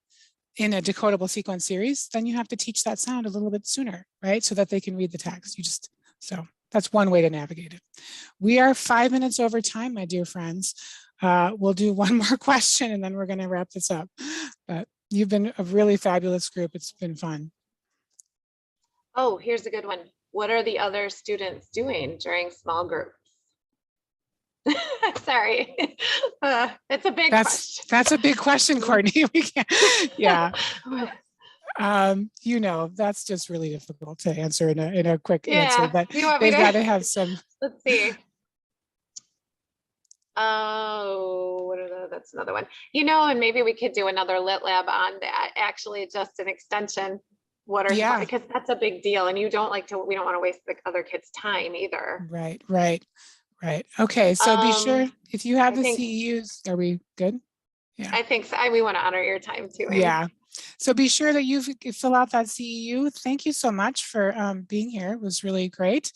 in a decodable sequence series, then you have to teach that sound a little bit sooner, right? So that they can read the text. So that's one way to navigate it. We are 5 minutes over time, my dear friends. We'll do one more question and then we're going to wrap this up. But you've been a really fabulous group. It's been fun. Oh, here's a good one. What are the other students doing during small groups? Sorry. It's a big question. That's a big question, Courtney. We can't, yeah. You know, that's just really difficult to answer in a quick answer, Yeah. but You want me they've to? got to have some. Let's see. Oh, that's another one. You know, and maybe we could do another lit lab on that. Actually, just an extension. What are Yeah. because that's a big deal, and you don't like to. We don't want to waste the other kids' time either. Right. Okay, so be sure if you have I the think- CEUs, are we good? Yeah. I think so. We want to honor your time too. Amy. Yeah. So be sure that you fill out that CEU. Thank you so much for being here. It was really great.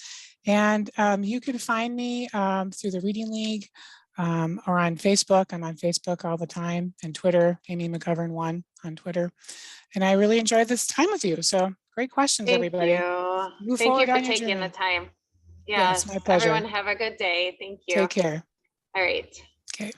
And you can find me through the Reading League or on Facebook. I'm on Facebook all the time, and Twitter, Amy McGovern 1 on Twitter. And I really enjoyed this time with you. So great questions, Thank everybody. you. Move Thank you forward for on your taking the journey. time. Yes, Yes, my pleasure. everyone have a good day. Thank you. Take care. All right.